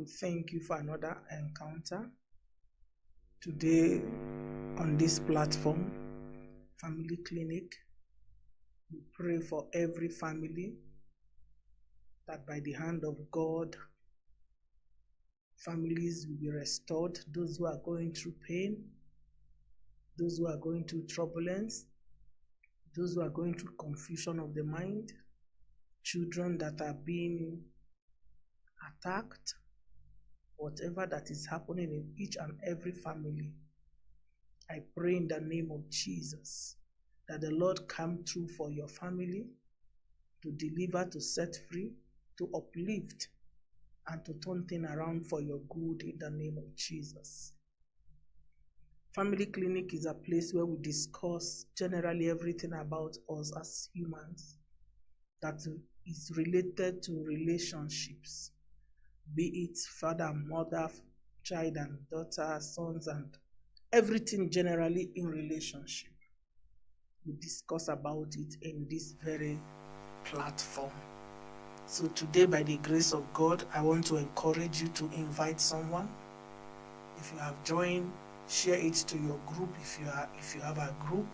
Thank you for another encounter today on this platform, Family Clinic. We pray for every family that by the hand of God, families will be restored. Those who are going through pain, those who are going through turbulence, those who are going through confusion of the mind, children that are being attacked, whatever that is happening in each and every family, I pray in the name of Jesus that the Lord come through for your family to deliver, to set free, to uplift, and to turn things around for your good in the name of Jesus. Family Clinic is a place where we discuss generally everything about us as humans that is related to relationships, be it father and mother, child and daughter, sons, and everything generally in relationship. We discuss about it in this very platform. So today, by the grace of God, I want to encourage you to invite someone. If you have joined, share it to your group. If you have a group,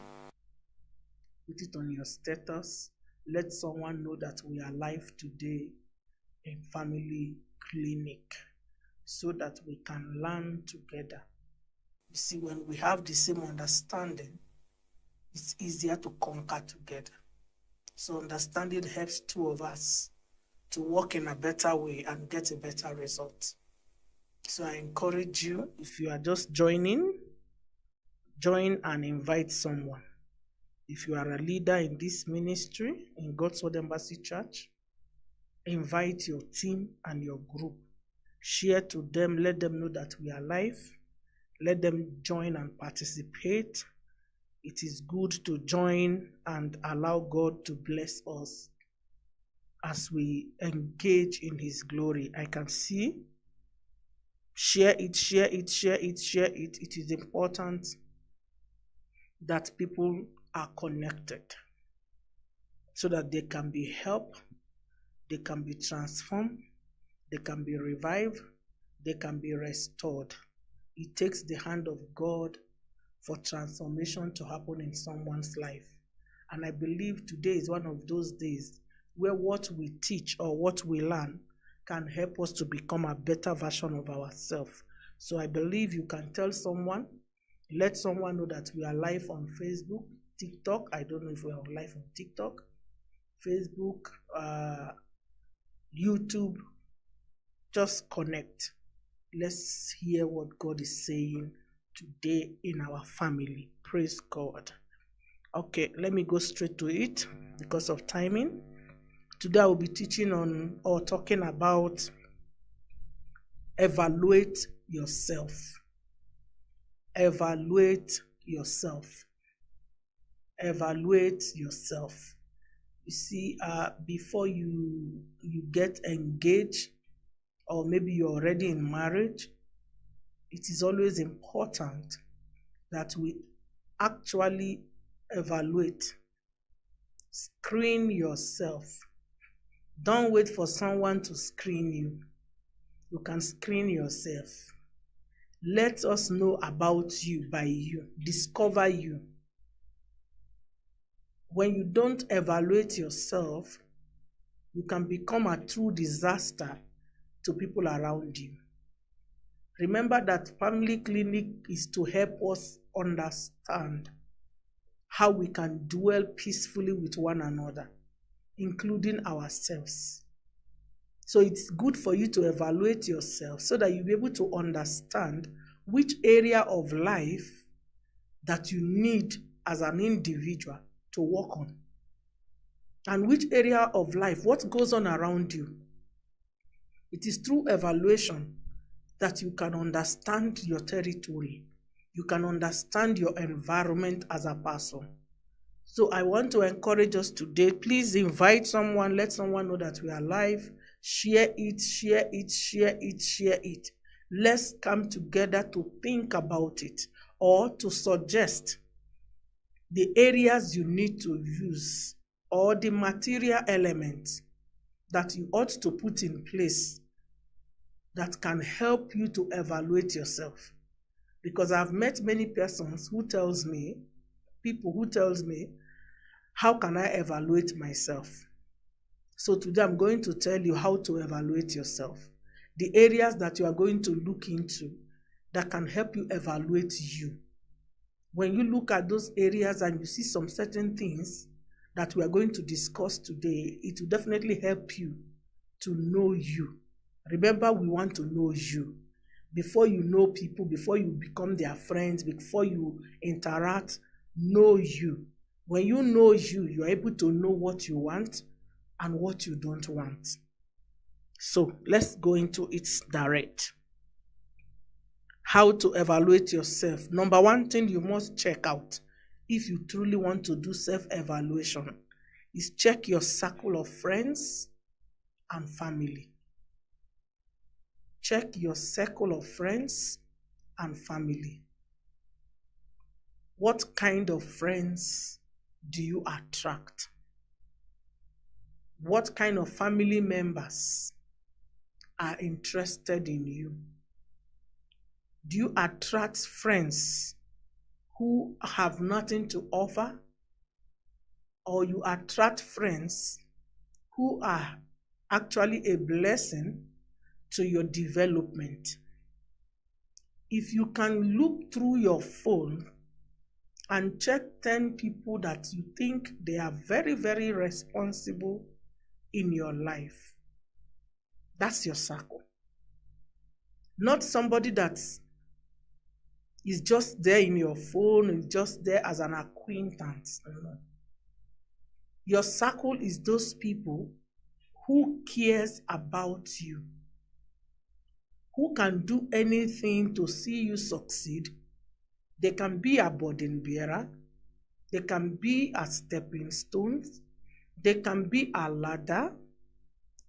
put it on your status. Let someone know that we are live today in Family Clinic so that we can learn together. You see, when we have the same understanding, it's easier to conquer together. So understanding helps two of us to work in a better way and get a better result. So I encourage you, if you are just joining, join and invite someone. If you are a leader in this ministry, in God's Word Embassy Church, invite your team and your group. Share to them, let them know that we are live. Let them join and participate. It is good to join and allow God to bless us as we engage in His glory. I can see. Share it, share it, share it, share it. It is important that people are connected so that they can be helped, they can be transformed, they can be revived, they can be restored. It takes the hand of God for transformation to happen in someone's life. And I believe today is one of those days where what we teach or what we learn can help us to become a better version of ourselves. So I believe you can tell someone, let someone know that we are live on Facebook, TikTok. I don't know if we are live on TikTok, Facebook, YouTube. Just connect. Let's hear what God is saying today in our family. Praise God. Okay, let me go straight to it because of timing. Today I will be teaching on or talking about evaluate yourself. Evaluate yourself. Evaluate yourself. You see, before you get engaged, or maybe you're already in marriage, it is always important that we actually evaluate. Screen yourself. Don't wait for someone to screen you. You can screen yourself. Let us know about you by you. Discover you. When you don't evaluate yourself, you can become a true disaster to people around you. Remember that Family Clinic is to help us understand how we can dwell peacefully with one another, including ourselves. So it's good for you to evaluate yourself so that you'll be able to understand which area of life that you need as an individual to work on. And which area of life, what goes on around you. It is through evaluation that you can understand your territory. You can understand your environment as a person. So I want to encourage us today. Please invite someone. Let someone know that we are live. Share it, share it, share it, share it. Let's come together to think about it or to suggest the areas you need to use or the material elements that you ought to put in place that can help you to evaluate yourself. Because I've met many persons who tells me, people who tells me, how can I evaluate myself? So today I'm going to tell you how to evaluate yourself. The areas that you are going to look into that can help you evaluate you. When you look at those areas and you see some certain things that we are going to discuss today, it will definitely help you to know you. Remember, we want to know you. Before you know people, before you become their friends, before you interact, know you. When you know you, you're able to know what you want and what you don't want. So let's go into it direct. How to evaluate yourself. Number one thing you must check out if you truly want to do self-evaluation is check your circle of friends and family. Check your circle of friends and family. What kind of friends do you attract? What kind of family members are interested in you? Do you attract friends who have nothing to offer? Or you attract friends who are actually a blessing to your development? If you can look through your phone and check 10 people that you think they are very, very responsible in your life, that's your circle. Not somebody that is just there in your phone, is just there as an acquaintance. No. Your circle is those people who cares about you, who can do anything to see you succeed. They can be a burden bearer. They can be a stepping stone. They can be a ladder.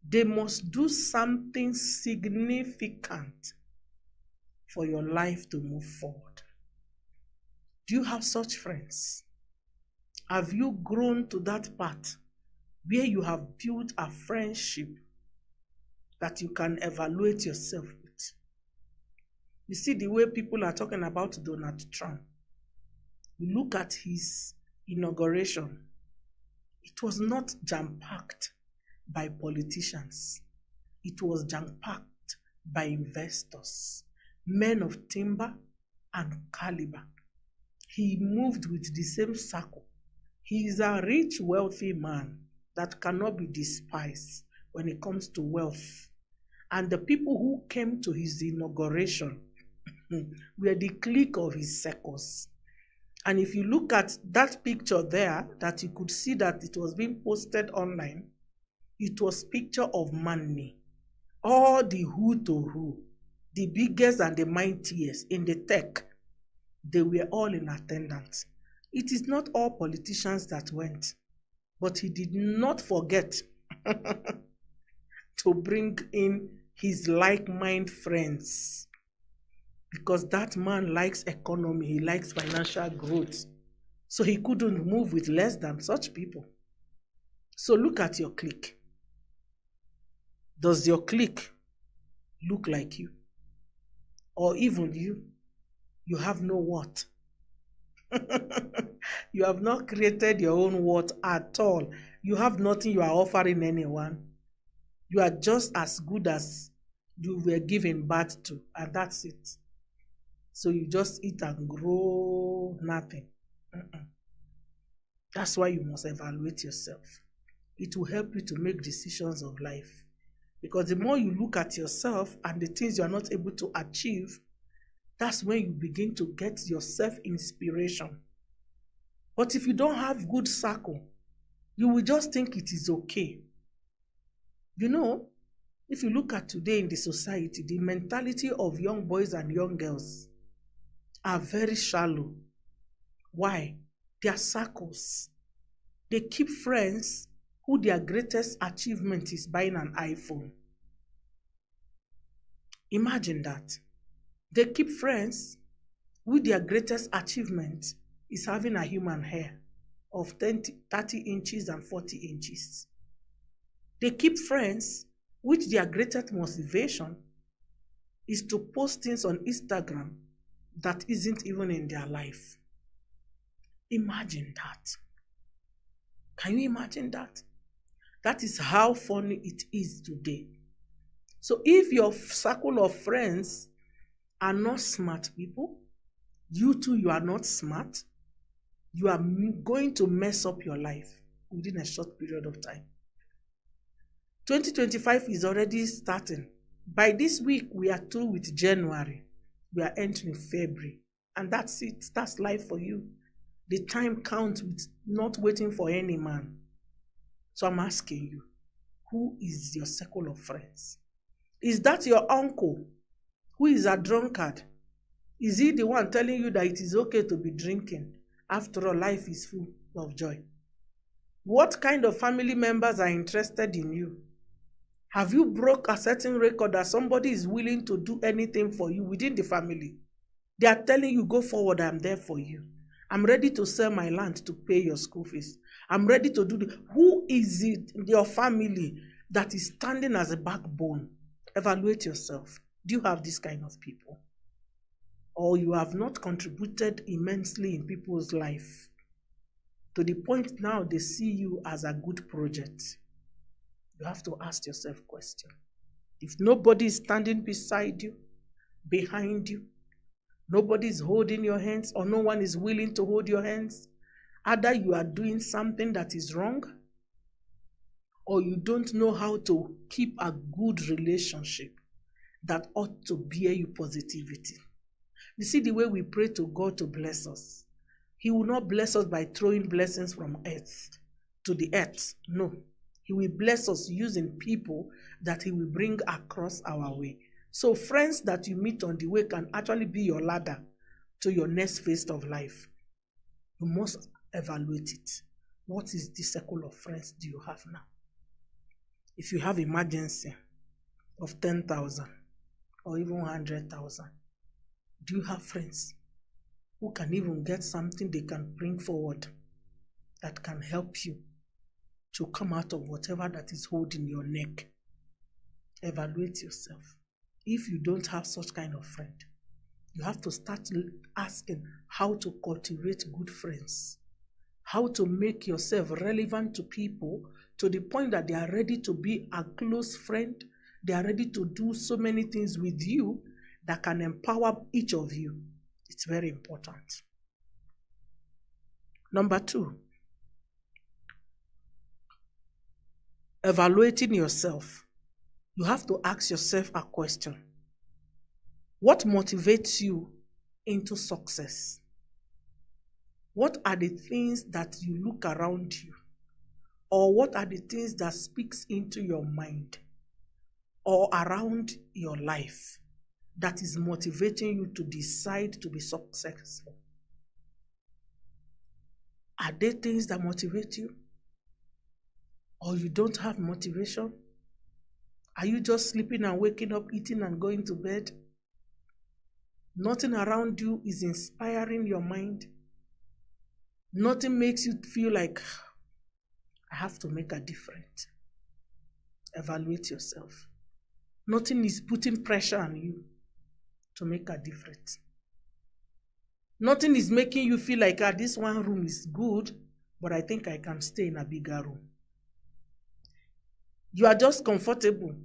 They must do something significant for your life to move forward. Do you have such friends? Have you grown to that part where you have built a friendship that you can evaluate yourself with? You see the way people are talking about Donald Trump. You look at his inauguration. It was not jam-packed by politicians. It was jam-packed by investors, men of timber and caliber. He moved with the same circle. He is a rich, wealthy man that cannot be despised when it comes to wealth. And the people who came to his inauguration were the clique of his circles. And if you look at that picture there, that you could see that it was being posted online, it was picture of money. All the who to who, the biggest and the mightiest in the tech, they were all in attendance. It is not all politicians that went, but he did not forget to bring in his like-minded friends, because that man likes economy, he likes financial growth. So he couldn't move with less than such people. So look at your clique. Does your clique look like you? Or even you have no worth. You have not created your own worth at all. You have nothing you are offering anyone. You are just as good as you were given birth to, and that's it. So you just eat and grow nothing. That's why you must evaluate yourself. It will help you to make decisions of life. Because the more you look at yourself and the things you are not able to achieve, that's when you begin to get your self-inspiration. But if you don't have good circle, you will just think it is okay. You know, if you look at today in the society, the mentality of young boys and young girls are very shallow. Why? Their circles. They keep friends who their greatest achievement is buying an iPhone. Imagine that. They keep friends who their greatest achievement is having a human hair of 30 inches and 40 inches. They keep friends which their greatest motivation is to post things on Instagram that isn't even in their life. Imagine that. Can you imagine that? That is how funny it is today. So if your circle of friends are not smart people, you too, you are not smart, you are going to mess up your life within a short period of time. 2025 is already starting. By this week, we are through with January. We are entering February. And that's it. That's life for you. The time counts with not waiting for any man. So I'm asking you, who is your circle of friends? Is that your uncle who is a drunkard? Is he the one telling you that it is okay to be drinking? After all, life is full of joy. What kind of family members are interested in you? Have you broke a certain record that somebody is willing to do anything for you within the family? They are telling you, go forward, I'm there for you. I'm ready to sell my land to pay your school fees. I'm ready to do the... Who is it in your family that is standing as a backbone? Evaluate yourself. Do you have this kind of people? Or you have not contributed immensely in people's life to the point now they see you as a good project? You have to ask yourself a question. If nobody is standing beside you, behind you, nobody is holding your hands, or no one is willing to hold your hands, either you are doing something that is wrong, or you don't know how to keep a good relationship that ought to bear you positivity. You see the way we pray to God to bless us. He will not bless us by throwing blessings from earth to the earth. No. He will bless us using people that he will bring across our way. So friends that you meet on the way can actually be your ladder to your next phase of life. You must evaluate it. What is the circle of friends do you have now? If you have emergency of 10,000 or even 100,000, do you have friends who can even get something they can bring forward that can help you to come out of whatever that is holding your neck? Evaluate yourself. If you don't have such kind of friend, you have to start asking how to cultivate good friends, how to make yourself relevant to people to the point that they are ready to be a close friend. They are ready to do so many things with you that can empower each of you. It's very important. Number 2, evaluating yourself. You have to ask yourself a question. What motivates you into success? What are the things that you look around you? Or what are the things that speaks into your mind or around your life that is motivating you to decide to be successful? Are there things that motivate you? Or you don't have motivation? Are you just sleeping and waking up, eating and going to bed? Nothing around you is inspiring your mind. Nothing makes you feel like, I have to make a difference. Evaluate yourself. Nothing is putting pressure on you to make a difference. Nothing is making you feel like, this one room is good, but I think I can stay in a bigger room. You are just comfortable.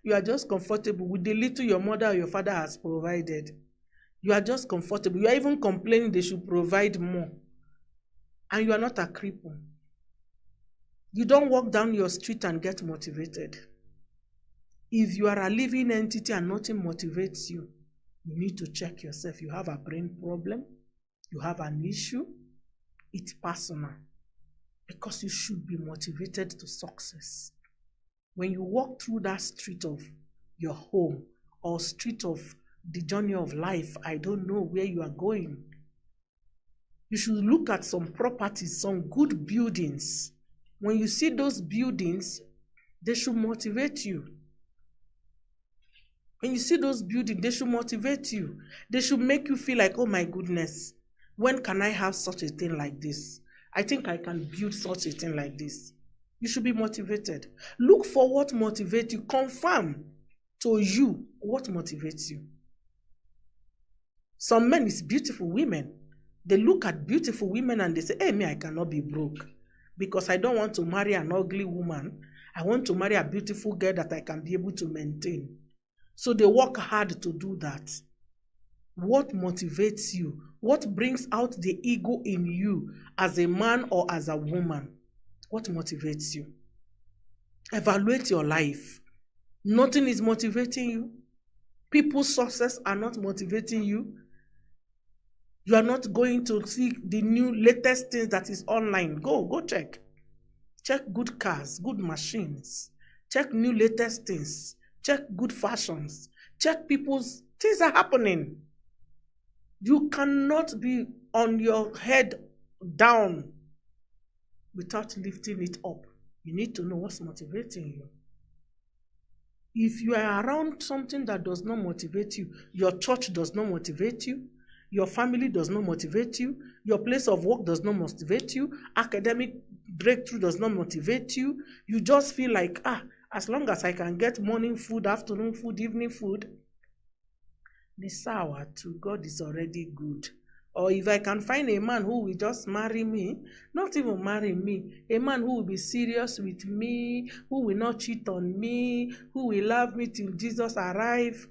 You are just comfortable with the little your mother or your father has provided. You are just comfortable. You are even complaining they should provide more. And you are not a cripple. You don't walk down your street and get motivated. If you are a living entity and nothing motivates you, you need to check yourself. You have a brain problem. You have an issue. It's personal. Because you should be motivated to success. When you walk through that street of your home or street of the journey of life, I don't know where you are going. You should look at some properties, some good buildings. When you see those buildings, they should motivate you. When you see those buildings, they should motivate you. They should make you feel like, oh my goodness, when can I have such a thing like this? I think I can build such a thing like this. You should be motivated. Look for what motivates you. Confirm. To you, what motivates you? Some men is beautiful women. They look at beautiful women and they say, hey, me, I cannot be broke because I don't want to marry an ugly woman. I want to marry a beautiful girl that I can be able to maintain. So they work hard to do that. What motivates you? What brings out the ego in you as a man or as a woman? What motivates you? Evaluate your life. Nothing is motivating you. People's success are not motivating you. You are not going to see the new latest things that is online. Go check. Check good cars, good machines. Check new latest things. Check good fashions. Check people's things are happening. You cannot be on your head down without lifting it up. You need to know what's motivating you. If you are around something that does not motivate you, your church does not motivate you, your family does not motivate you, your place of work does not motivate you, academic breakthrough does not motivate you, you just feel like, as long as I can get morning food, afternoon food, evening food, this hour to God is already good. Or if I can find a man who will just marry me, not even marry me, a man who will be serious with me, who will not cheat on me, who will love me till Jesus arrive.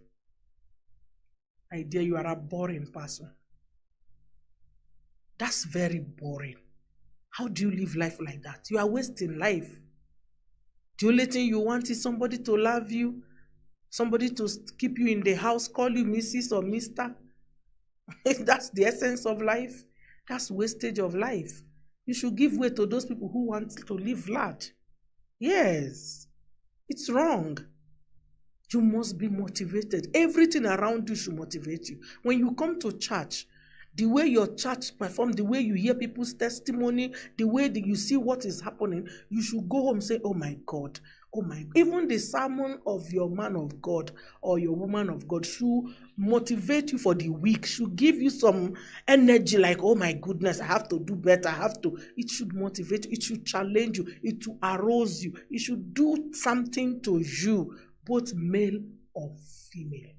I dare you are a boring person. That's very boring. How do you live life like that? You are wasting life. The only thing you want is somebody to love you, somebody to keep you in the house, call you Mrs. or Mr. That's the essence of life. That's wastage of life. You should give way to those people who want to live large. Yes, it's wrong. You must be motivated. Everything around you should motivate you. When you come to church, the way your church performs, the way you hear people's testimony, the way that you see what is happening, you should go home and say, oh my God, oh my. Even the sermon of your man of God or your woman of God should motivate you for the week, should give you some energy like, oh my goodness, I have to do better, It should motivate you, it should challenge you, it should arouse you, it should do something to you, both male or female.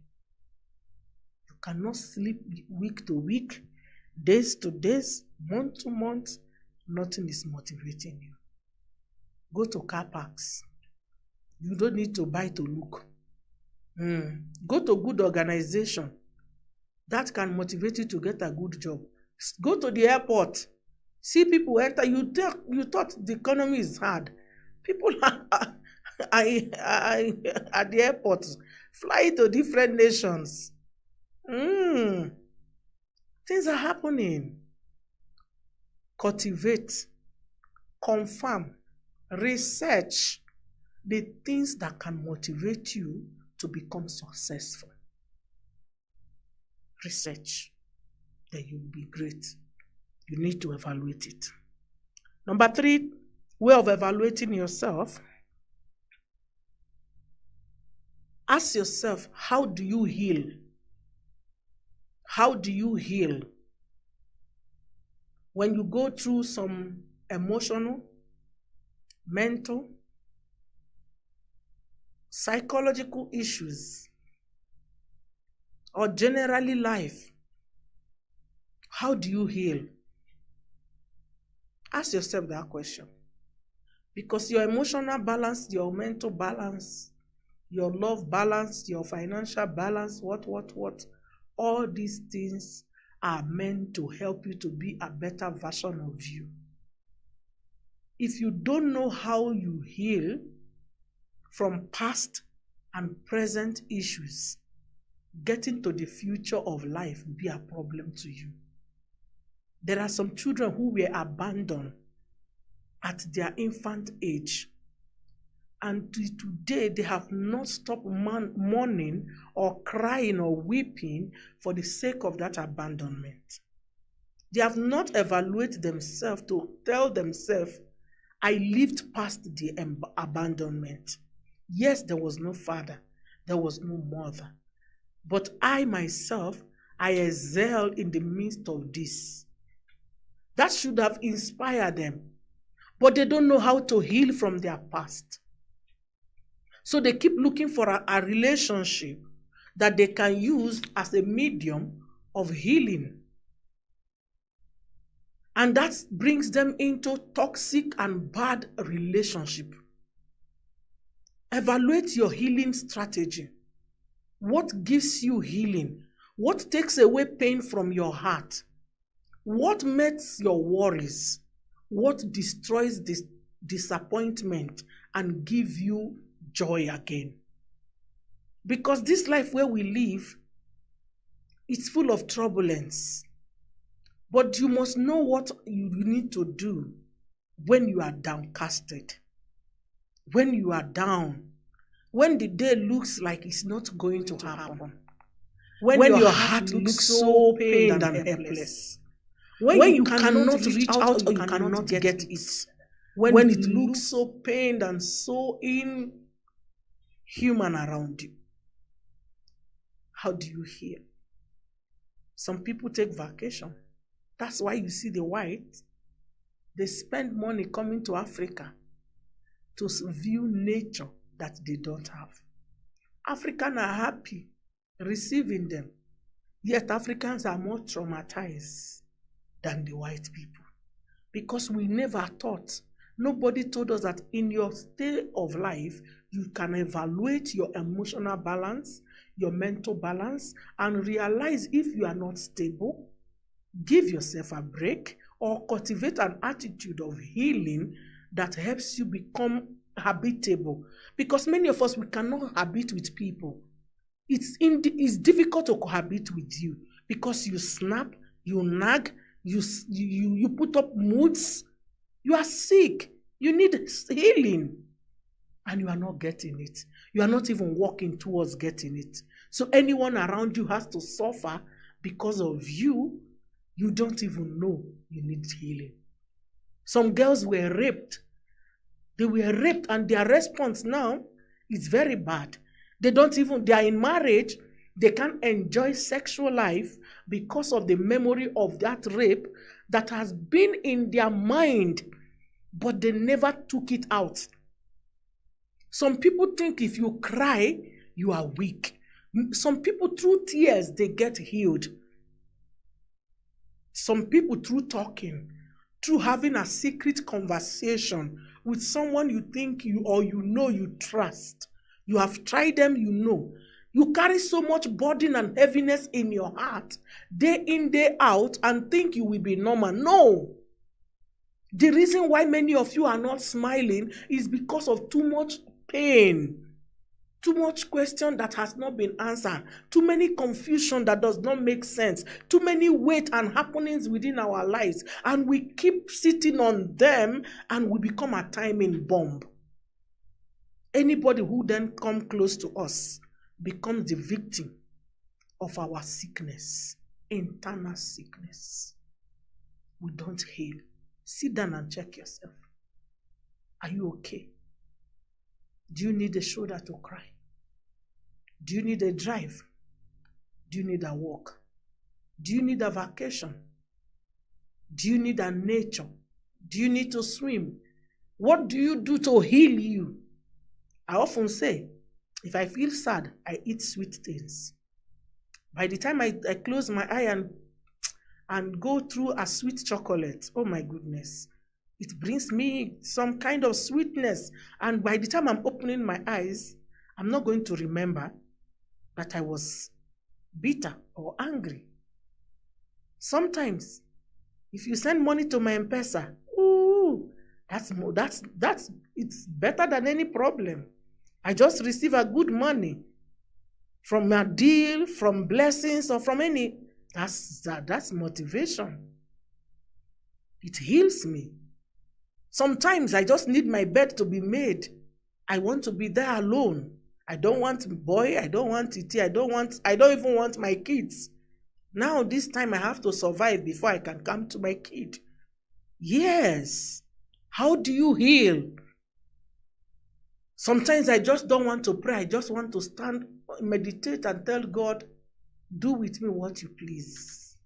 You cannot sleep week to week, days to days, month to month. Nothing is motivating you. Go to car parks. You don't need to buy to look. Go to good organization. That can motivate you to get a good job. Go to the airport. See people enter. You thought the economy is hard. People are at the airport. Fly to different nations. Things are happening. Cultivate, confirm, research the things that can motivate you to become successful. Research, then you'll be great. You need to evaluate it. Number 3, way of evaluating yourself. Ask yourself, how do you heal? How do you heal? When you go through some emotional, mental, psychological issues, or generally life, how do you heal? Ask yourself that question. Because your emotional balance, your mental balance, your love balance, your financial balance, what, all these things are meant to help you to be a better version of you. If you don't know how you heal from past and present issues, getting to the future of life will be a problem to you. There are some children who were abandoned at their infant age. And today, they have not stopped mourning or crying or weeping for the sake of that abandonment. They have not evaluated themselves to tell themselves, I lived past the abandonment. Yes, there was no father, there was no mother. But I myself, I excelled in the midst of this. That should have inspired them. But they don't know how to heal from their past. So they keep looking for a relationship that they can use as a medium of healing. And that brings them into toxic and bad relationship. Evaluate your healing strategy. What gives you healing? What takes away pain from your heart? What melts your worries? What destroys this disappointment and give you joy again? Because this life where we live, it's full of turbulence. But you must know what you need to do when you are downcasted, when you are down, when the day looks like it's not going to happen, when your heart looks so pained and helpless, when you cannot reach out or you cannot get it, when it looks so pained and so inhuman around you. How do you heal? Some people take vacation. That's why you see the whites, they spend money coming to Africa to view nature that they don't have. Africans are happy receiving them, yet Africans are more traumatized than the white people. Because we never taught, nobody told us that in your state of life, you can evaluate your emotional balance, your mental balance, and realize if you are not stable, give yourself a break or cultivate an attitude of healing that helps you become habitable. Because many of us, we cannot habit with people. It's difficult to cohabit with you because you snap, you nag, you put up moods. You are sick. You need healing. And you are not getting it. You are not even walking towards getting it. So anyone around you has to suffer because of you. You don't even know you need healing. Some girls were raped. They were raped and their response now is very bad. They are in marriage. They can't enjoy sexual life because of the memory of that rape that has been in their mind, but they never took it out. Some people think if you cry, you are weak. Some people through tears, they get healed. Some people through talking, through having a secret conversation with someone you think you trust. You have tried them, you know. You carry so much burden and heaviness in your heart, day in, day out, and think you will be normal. No. The reason why many of you are not smiling is because of too much pain. Too much question that has not been answered. Too many confusion that does not make sense. Too many weight and happenings within our lives. And we keep sitting on them and we become a timing bomb. Anybody who then comes close to us becomes the victim of our sickness. Internal sickness. We don't heal. Sit down and check yourself. Are you okay? Do you need a shoulder to cry? Do you need a drive? Do you need a walk? Do you need a vacation? Do you need a nature? Do you need to swim? What do you do to heal you? I often say, if I feel sad, I eat sweet things. By the time I close my eye and go through a sweet chocolate, oh my goodness, it brings me some kind of sweetness. And by the time I'm opening my eyes, I'm not going to remember that I was bitter or angry. Sometimes, if you send money to my M-Pesa, it's better than any problem. I just receive a good money from a deal, from blessings, or from any. That's motivation. It heals me. Sometimes I just need my bed to be made. I want to be there alone. I don't want boy, I don't want Titi, I don't even want my kids. Now this time I have to survive before I can come to my kid. Yes. How do you heal? Sometimes I just don't want to pray. I just want to stand, meditate and tell God, do with me what you please.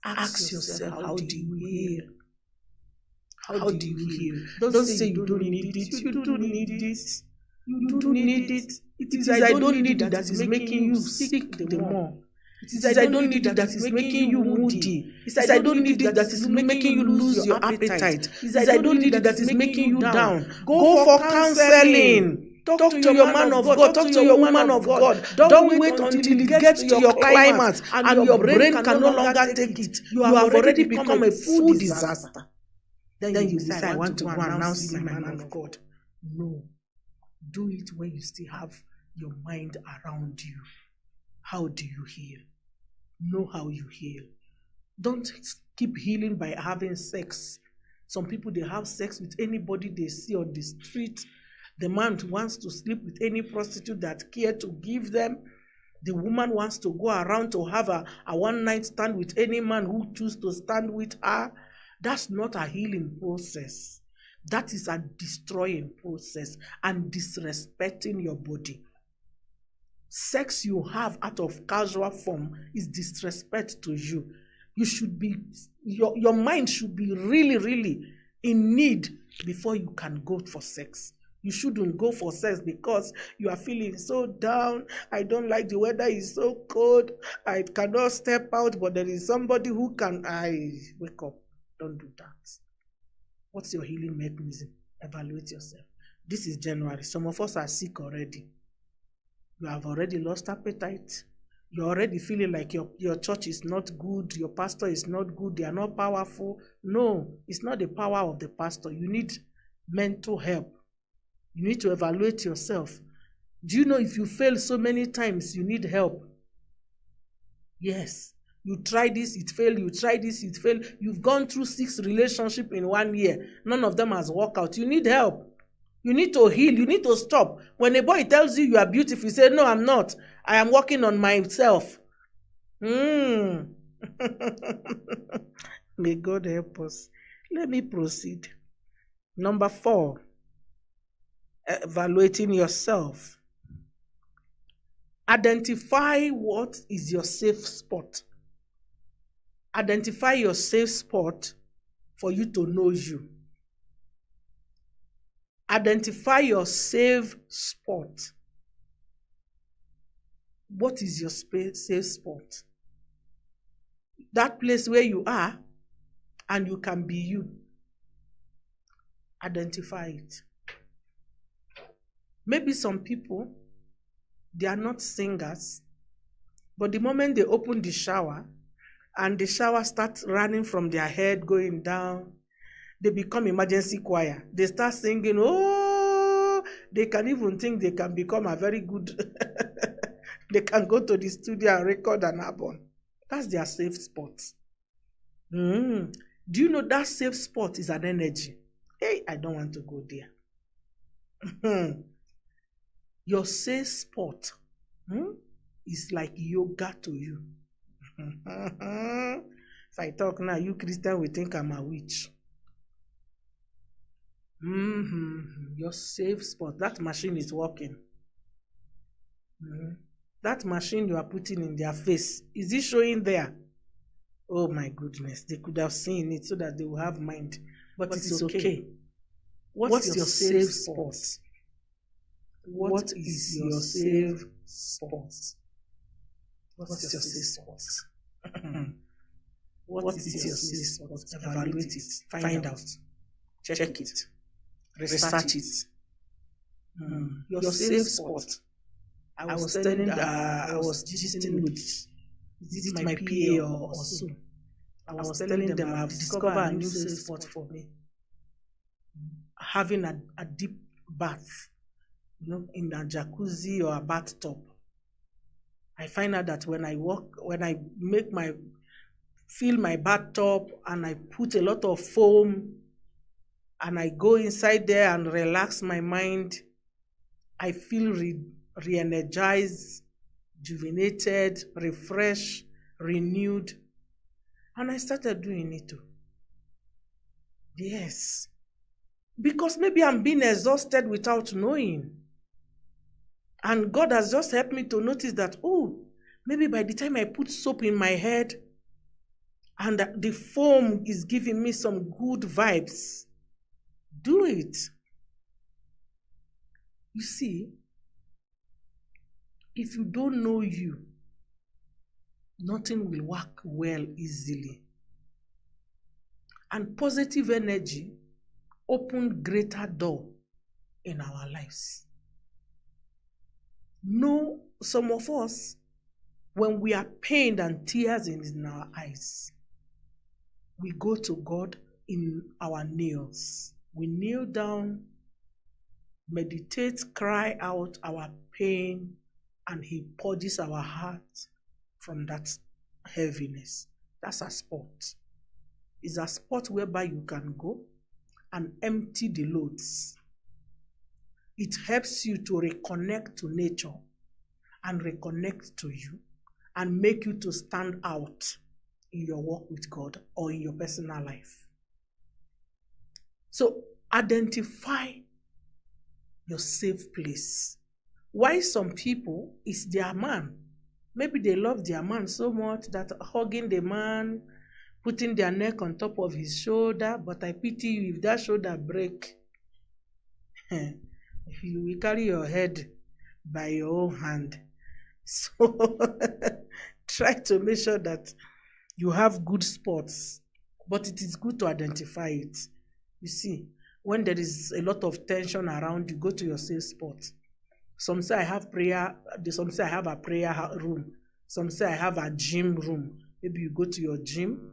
Ask yourself, how do you heal? How do you heal? Don't say you don't need it. You do need it. You do need it. It is I don't need it that is making you sick the more. It is I don't need it that is making you moody. It is I don't need it that is making you lose your appetite. It is I don't need it that is making you down. Go for counseling. Talk to your man of God. Talk to your woman of God. Don't wait until it gets to your climax and your brain can no longer take it. You have already become a full disaster. Then you say, I want to go and now see my man of God. No. Do it when you still have your mind around you. How do you heal? Know how you heal. Don't keep healing by having sex. Some people, they have sex with anybody they see on the street. The man wants to sleep with any prostitute that care to give them. The woman wants to go around to have a one-night stand with any man who chooses to stand with her. That's not a healing process. That is a destroying process and disrespecting your body. Sex you have out of casual form is disrespect to you. You should be, your mind should be really, really in need before you can go for sex. You shouldn't go for sex because you are feeling so down. I don't like the weather, is so cold. I cannot step out, but there is somebody who can. Wake up. Don't do that. What's your healing mechanism? Evaluate yourself. This is January. Some of us are sick already. You have already lost appetite. You're already feeling like your church is not good. Your pastor is not good. They are not powerful. No, it's not the power of the pastor. You need mental help. You need to evaluate yourself. Do you know if you fail so many times, you need help? Yes. You try this, it failed. You try this, it failed. You've gone through 6 relationships in 1 year. None of them has worked out. You need help. You need to heal. You need to stop. When a boy tells you you are beautiful, you say, no, I'm not. I am working on myself. May God help us. Let me proceed. Number 4, evaluating yourself. Identify what is your safe spot. Identify your safe spot for you to know you. Identify your safe spot. What is your safe spot? That place where you are and you can be you. Identify it. Maybe some people, they are not singers, but the moment they open the shower and the shower starts running from their head going down, they become emergency choir. They start singing, oh, they can even think they can become a very good, they can go to the studio and record an album. That's their safe spot. Do you know that safe spot is an energy? Hey, I don't want to go there. Your safe spot is like yoga to you. If I talk now, you Christian will think I'm a witch. Your safe spot. That machine is working. That machine you are putting in their face, is it showing there? Oh my goodness, they could have seen it so that they will have mind. But it's okay. What's your safe spot? What is your safe spot? What's your safe spot? What is your safe spot? Evaluate it. Find out. Check it. Research it. Your safe spot. I was telling I was gisting with, is it my PA or so? I was telling them I've discovered a new safe spot for me. Having a deep bath, in a jacuzzi or a bathtub. I find out that when I fill my bathtub and I put a lot of foam and I go inside there and relax my mind, I feel re-energized, rejuvenated, refreshed, renewed. And I started doing it too. Yes. Because maybe I'm being exhausted without knowing. And God has just helped me to notice that, maybe by the time I put soap in my head and the foam is giving me some good vibes, do it. You see, if you don't know you, nothing will work well easily. And positive energy open greater door in our lives. No, some of us, when we are pained and tears in our eyes, we go to God in our knees. We kneel down, meditate, cry out our pain, and He purges our heart from that heaviness. That's a spot. It's a spot whereby you can go and empty the loads. It helps you to reconnect to nature and reconnect to you and make you to stand out in your walk with God or in your personal life. So identify your safe place. Why some people, is their man. Maybe they love their man so much that hugging the man, putting their neck on top of his shoulder, but I pity you if that shoulder break. You will carry your head by your own hand. So try to make sure that you have good spots, but it is good to identify it. You see, when there is a lot of tension around you, go to your safe spot. Some say I have prayer, some say I have a prayer room, some say I have a gym room. Maybe you go to your gym,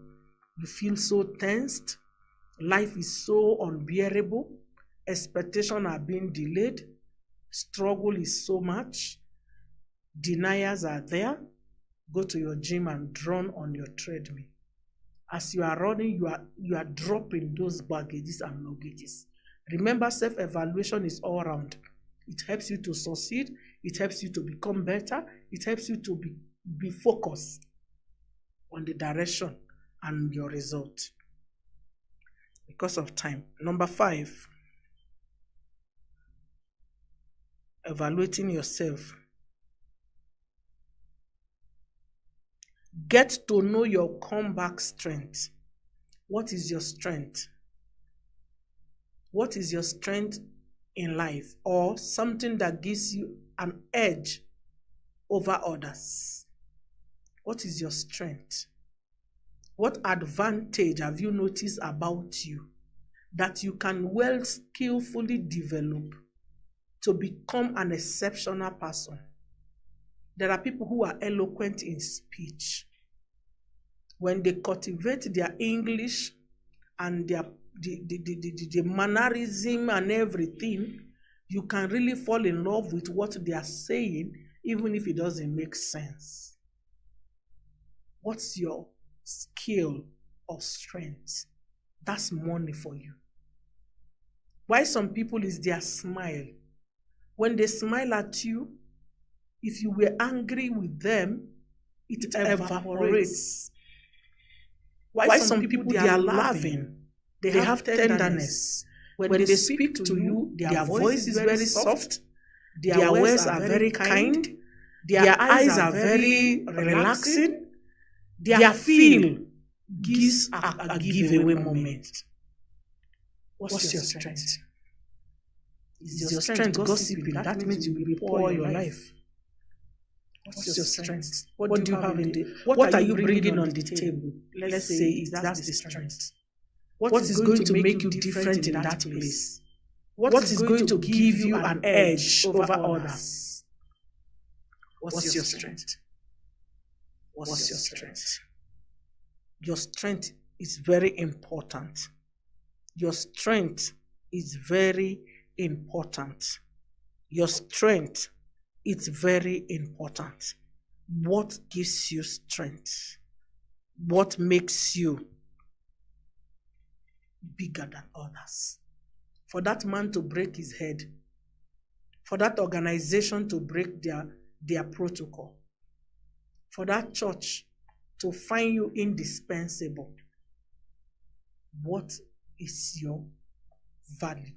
you feel so tensed, life is so unbearable, expectations are being delayed, struggle is so much, deniers are there. Go to your gym and run on your treadmill. As you are running, you are dropping those baggages and luggages. Remember, self-evaluation is all around. It helps you to succeed. It helps you to become better. It helps you to be focused on the direction and your result. Because of time. Number 5, evaluating yourself. Get to know your comeback strength. What is your strength? What is your strength in life, or something that gives you an edge over others? What is your strength? What advantage have you noticed about you that you can well skillfully develop to become an exceptional person? There are people who are eloquent in speech. When they cultivate their English and their the mannerism and everything, you can really fall in love with what they are saying, even if it doesn't make sense. What's your skill or strength? That's money for you. Why some people is their smile. When they smile at you, if you were angry with them, it evaporates. Why some people they are laughing, they have tenderness. When they speak to you, their voice is very soft, their words are very kind, their eyes are very relaxing, their feel gives a giveaway moment. What's your strength? Is your strength gossiping? That means you will be poor in your life. What's your strength? What do you have in the? What are you bringing on the table? Let's say that's the strength. What is going to make you different in that place? What is going to give you an edge over others? What's your strength? What's your strength? Your strength is very important. Your strength is very important. Your strength is very important. What gives you strength? What makes you bigger than others? For that man to break his head, for that organization to break their protocol, for that church to find you indispensable, what is your value?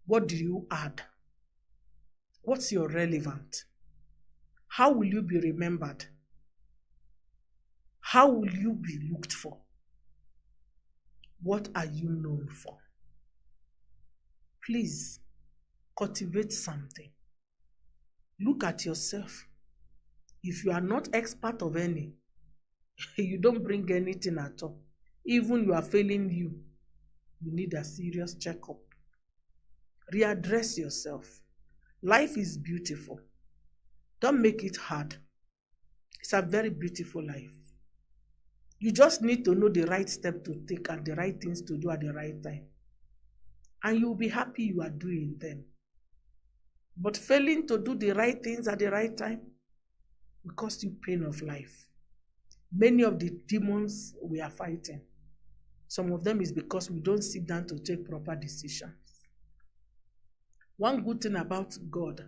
What do you add? What's your relevant? How will you be remembered? How will you be looked for? What are you known for? Please Cultivate something. Look at yourself. If you are not expert of any, you don't bring anything at all. Even you are failing you need a serious checkup. Readdress yourself. Life is beautiful. Don't make it hard. It's a very beautiful life. You just need to know the right step to take and the right things to do at the right time. And you'll be happy you are doing them. But failing to do the right things at the right time will cost you pain of life. Many of the demons we are fighting, some of them is because we don't sit down to take proper decisions. One good thing about God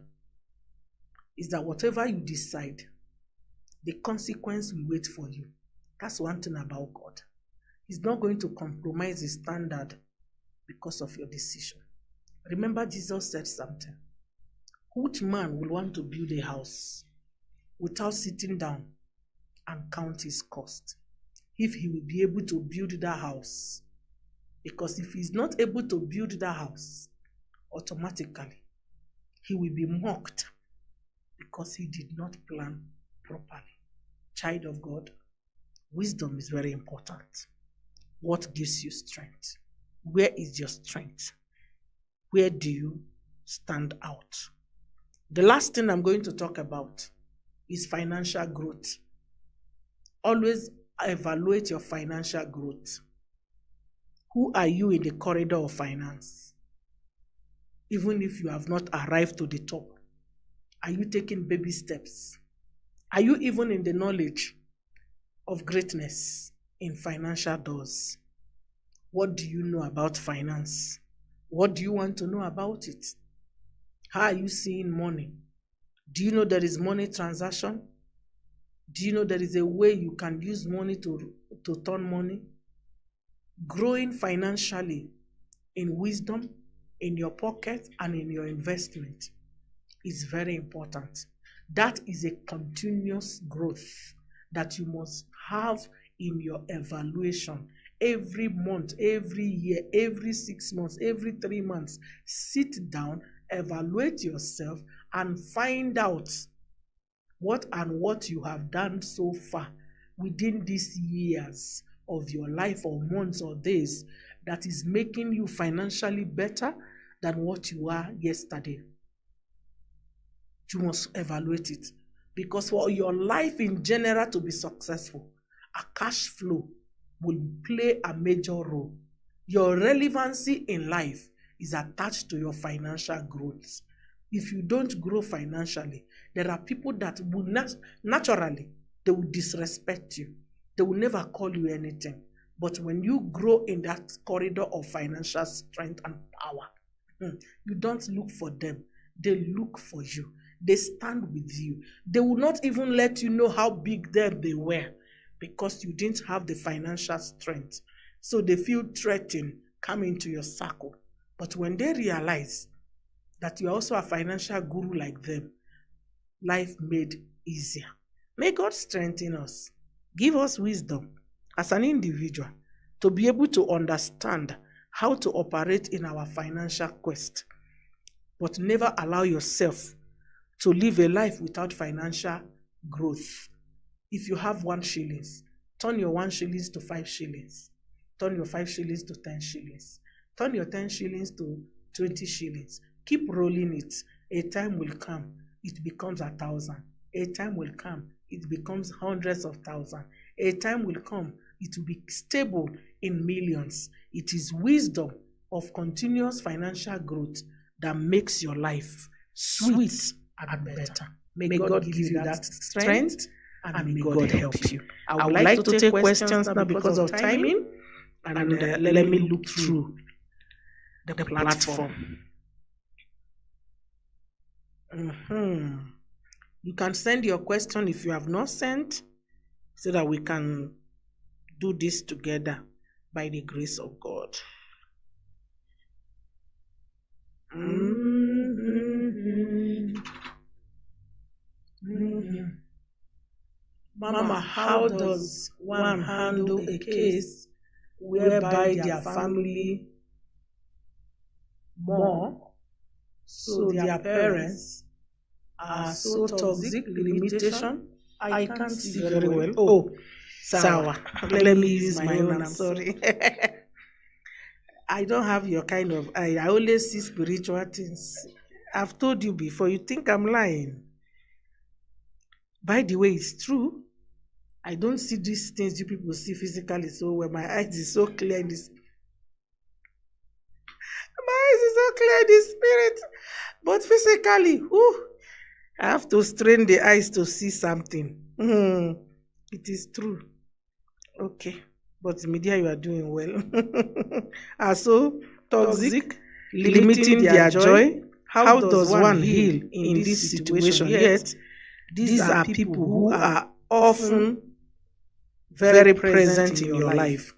is that whatever you decide, the consequence will wait for you. That's one thing about God. He's not going to compromise his standard because of your decision. Remember, Jesus said something. Which man will want to build a house without sitting down and count his cost? If he will be able to build that house. Because if he's not able to build that house, automatically he will be mocked because he did not plan properly. Child of God, wisdom is very important. What gives you strength? Where is your strength? Where do you stand out? The last thing I'm going to talk about is financial growth. Always evaluate your financial growth. Who are you in the corridor of finance? Even if you have not arrived to the top, are you taking baby steps? Are you even in the knowledge of greatness in financial doors? What do you know about finance? What do you want to know about it? How are you seeing money? Do you know there is money transaction? Do you know there is a way you can use money to turn money? Growing financially in wisdom, in your pocket, and in your investment is very important. That is a continuous growth that you must have in your evaluation. Every month, every year, every 6 months, every 3 months, sit down, evaluate yourself, and find out what you have done so far within these years of your life, or months or days, that is making you financially better than what you were yesterday. You must evaluate it, because for your life in general to be successful, a cash flow will play a major role. Your relevancy in life is attached to your financial growth. If you don't grow financially, there are people that will naturally, they will disrespect you. They will never call you anything. But when you grow in that corridor of financial strength and power, you don't look for them. They look for you. They stand with you. They will not even let you know how big they were, because you didn't have the financial strength. So they feel threatened coming to your circle. But when they realize that you're also a financial guru like them, life made easier. May God strengthen us. Give us wisdom as an individual to be able to understand how to operate in our financial quest. But never allow yourself to live a life without financial growth. If you have 1 shilling, turn your 1 shilling to 5 shillings. Turn your 5 shillings to 10 shillings. Turn your 10 shillings to 20 shillings. Keep rolling it. A time will come, it becomes 1,000. A time will come, it becomes hundreds of thousands. A time will come, it will be stable in millions. It is wisdom of continuous financial growth that makes your life sweet and better. May God give you that strength, and may God help you. I would like to take questions now because of timing, and let me look through the platform. You can send your question if you have not sent, so that we can do this together by the grace of God. Mama, how does one handle a case whereby their family more So their parents are so toxic, limitation. I can't see very well. Oh, sour. Let me use my own. I'm sorry. I don't have your kind of eye. I always see spiritual things. I've told you before. You think I'm lying? By the way, it's true. I don't see these things you people see physically. So when my eyes is so clear in this, my eyes is so clear in the spirit, but physically, I have to strain the eyes to see something. It is true. Okay, but media, you are doing well. Are so toxic, limiting their joy. How does one heal in this situation? Yet, these are people who are often very present in your life.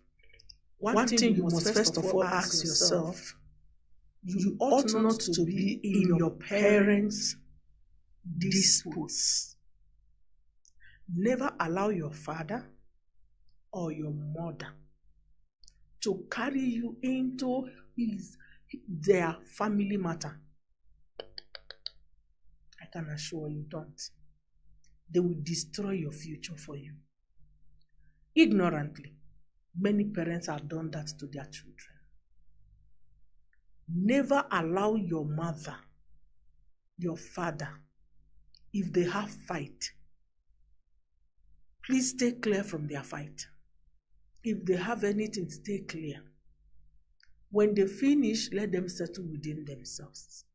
One thing you must first of all ask yourself, you ought not to be in your parents' disputes. Never allow your father or your mother to carry you into their family matter. I can assure you, don't. They will destroy your future for you. Ignorantly, many parents have done that to their children. Never allow your mother, your father, if they have fight, please stay clear from their fight. If they have anything, stay clear. When they finish, let them settle within themselves.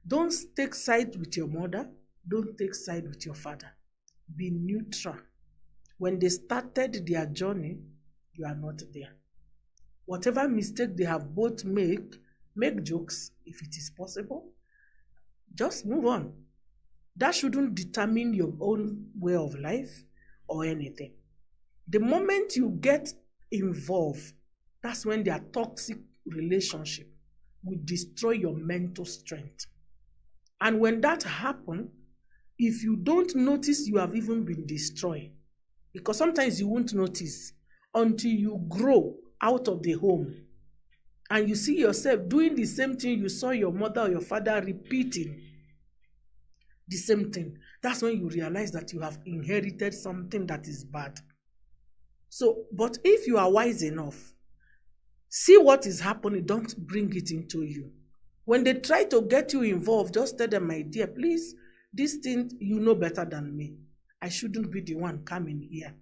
Don't take side with your mother. Don't take side with your father. Be neutral. When they started their journey, you are not there. Whatever mistake they have both make jokes if it is possible. Just move on. That shouldn't determine your own way of life or anything. The moment you get involved, that's when their toxic relationship will destroy your mental strength. And when that happens, if you don't notice you have even been destroyed, because sometimes you won't notice until you grow out of the home and you see yourself doing the same thing you saw your mother or your father repeating the same thing. That's when you realize that you have inherited something that is bad. So, but if you are wise enough, see what is happening, don't bring it into you. When they try to get you involved, just tell them, my dear, please, this thing, you know better than me. I shouldn't be the one coming here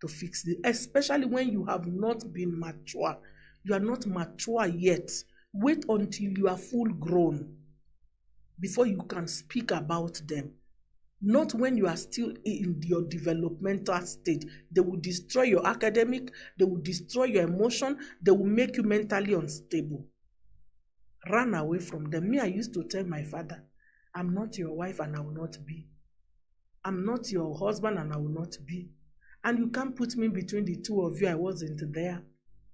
to fix it, especially when you have not been mature. You are not mature yet. Wait until you are full grown before you can speak about them. Not when you are still in your developmental stage. They will destroy your academic, they will destroy your emotion, they will make you mentally unstable. Run away from them. Me, I used to tell my father, I'm not your wife and I will not be. I'm not your husband and I will not be. And you can't put me between the two of you. I wasn't there.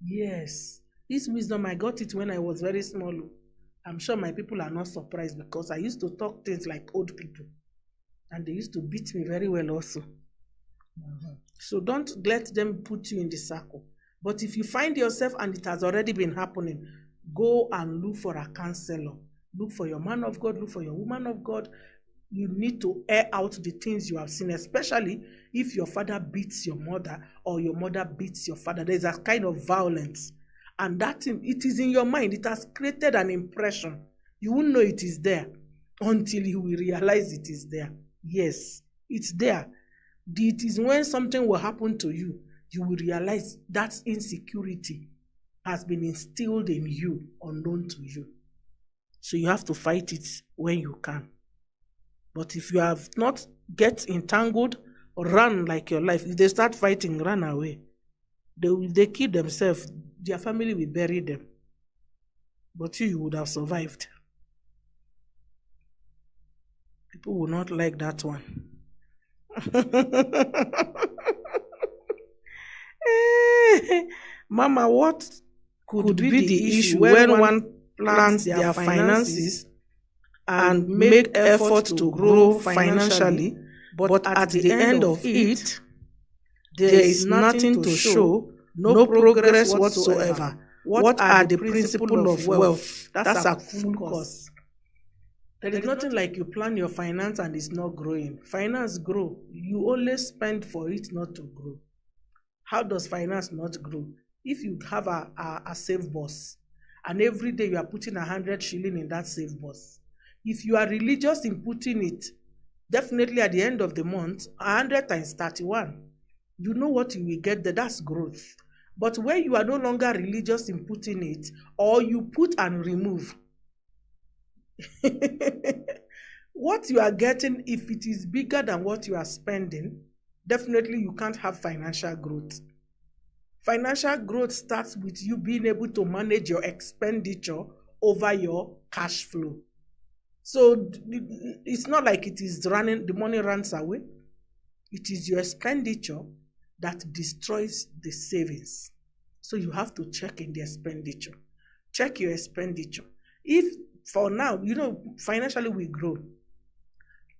Yes. This wisdom, I got it when I was very small. I'm sure my people are not surprised because I used to talk things like old people. And they used to beat me very well also. So don't let them put you in the circle. But if you find yourself and it has already been happening, go and look for a counselor. Look for your man of God, look for your woman of God. You need to air out the things you have seen, especially if your father beats your mother or your mother beats your father. There's a kind of violence. And that thing, it is in your mind. It has created an impression. You won't know it is there until you will realize it is there. Yes, it's there. It is when something will happen to you, you will realize that insecurity has been instilled in you, unknown to you. So you have to fight it when you can. But if you have not get entangled, run like your life. If they start fighting, run away. They kill themselves. Their family will bury them. But you would have survived. People will not like that one. Mama, what could be the issue when one plans their finances and make effort to grow financially, but at the end of it, there is nothing to show, no progress whatsoever? What are the principles of wealth? That's a full course. There is nothing like you plan your finance and it's not growing. Finance grow. You only spend for it not to grow. How does finance not grow? If you have a safe box and every day you are putting 100 shilling in that safe box, if you are religious in putting it, definitely at the end of the month, 100 times 31, you know what you will get there. That's growth. But when you are no longer religious in putting it, or you put and remove, what you are getting, if it is bigger than what you are spending, definitely you can't have financial growth. Financial growth starts with you being able to manage your expenditure over your cash flow. So it's not like it is running, the money runs away. It is your expenditure that destroys the savings. So you have to check in the expenditure. Check your expenditure. If for now, financially we grow.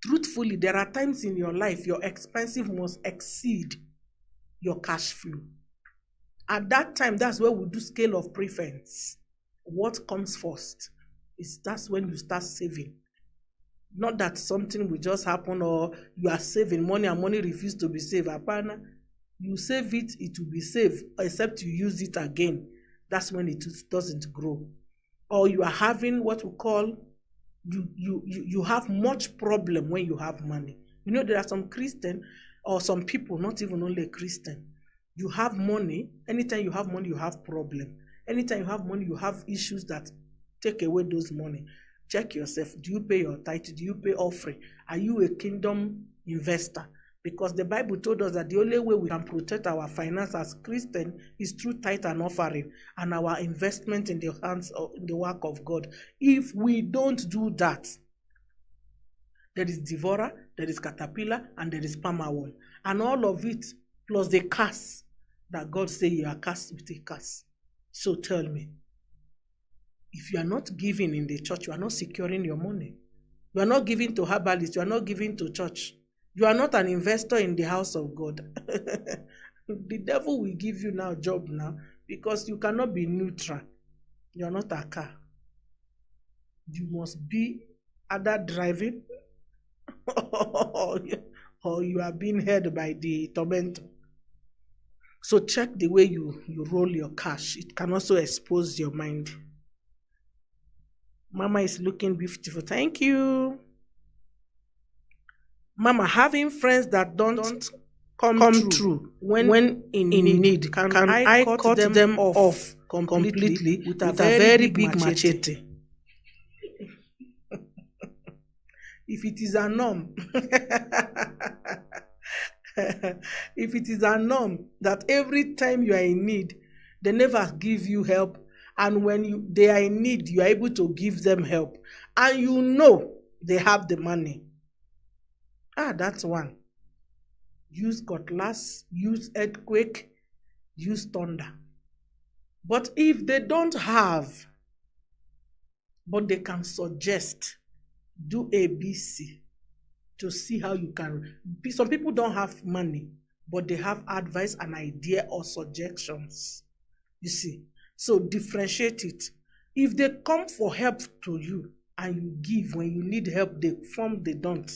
Truthfully, there are times in your life your expenses must exceed your cash flow. At that time, that's where we do scale of preference. What comes first? That's when you start saving. Not that something will just happen or you are saving money and money refuses to be saved. Apana, you save it, it will be saved, except you use it again. That's when it doesn't grow. Or you are having what we call, you have much problem when you have money. There are some Christian or some people, not even only Christian. You have money. Anytime you have money, you have problem. Anytime you have money, you have issues that take away those money. Check yourself. Do you pay your tithe? Do you pay offering? Are you a kingdom investor? Because the Bible told us that the only way we can protect our finance as Christians is through tithe and offering and our investment in the hands of the work of God. If we don't do that, there is devourer, there is caterpillar, and there is palmerworm. And all of it, plus the curse that God says you are cursed with a curse. So tell me, if you are not giving in the church, you are not securing your money. You are not giving to herbalists, you are not giving to church. You are not an investor in the house of God. The devil will give you now job now because you cannot be neutral. You are not a car. You must be either driving or you are being held by the tormentor. So check the way you roll your cash. It can also expose your mind. Mama is looking beautiful. Thank you. Mama, having friends that don't come true when in need, can I cut them off completely with a very big machete? If it is a norm, if it is a norm that every time you are in need, they never give you help, and when they are in need, you are able to give them help, and they have the money. That's one. Use cutlass, use earthquake, use thunder. But if they don't have, but they can suggest, do ABC to see how you can. Some people don't have money, but they have advice and idea or suggestions. You see, so differentiate it. If they come for help to you and you give when you need help, they don't.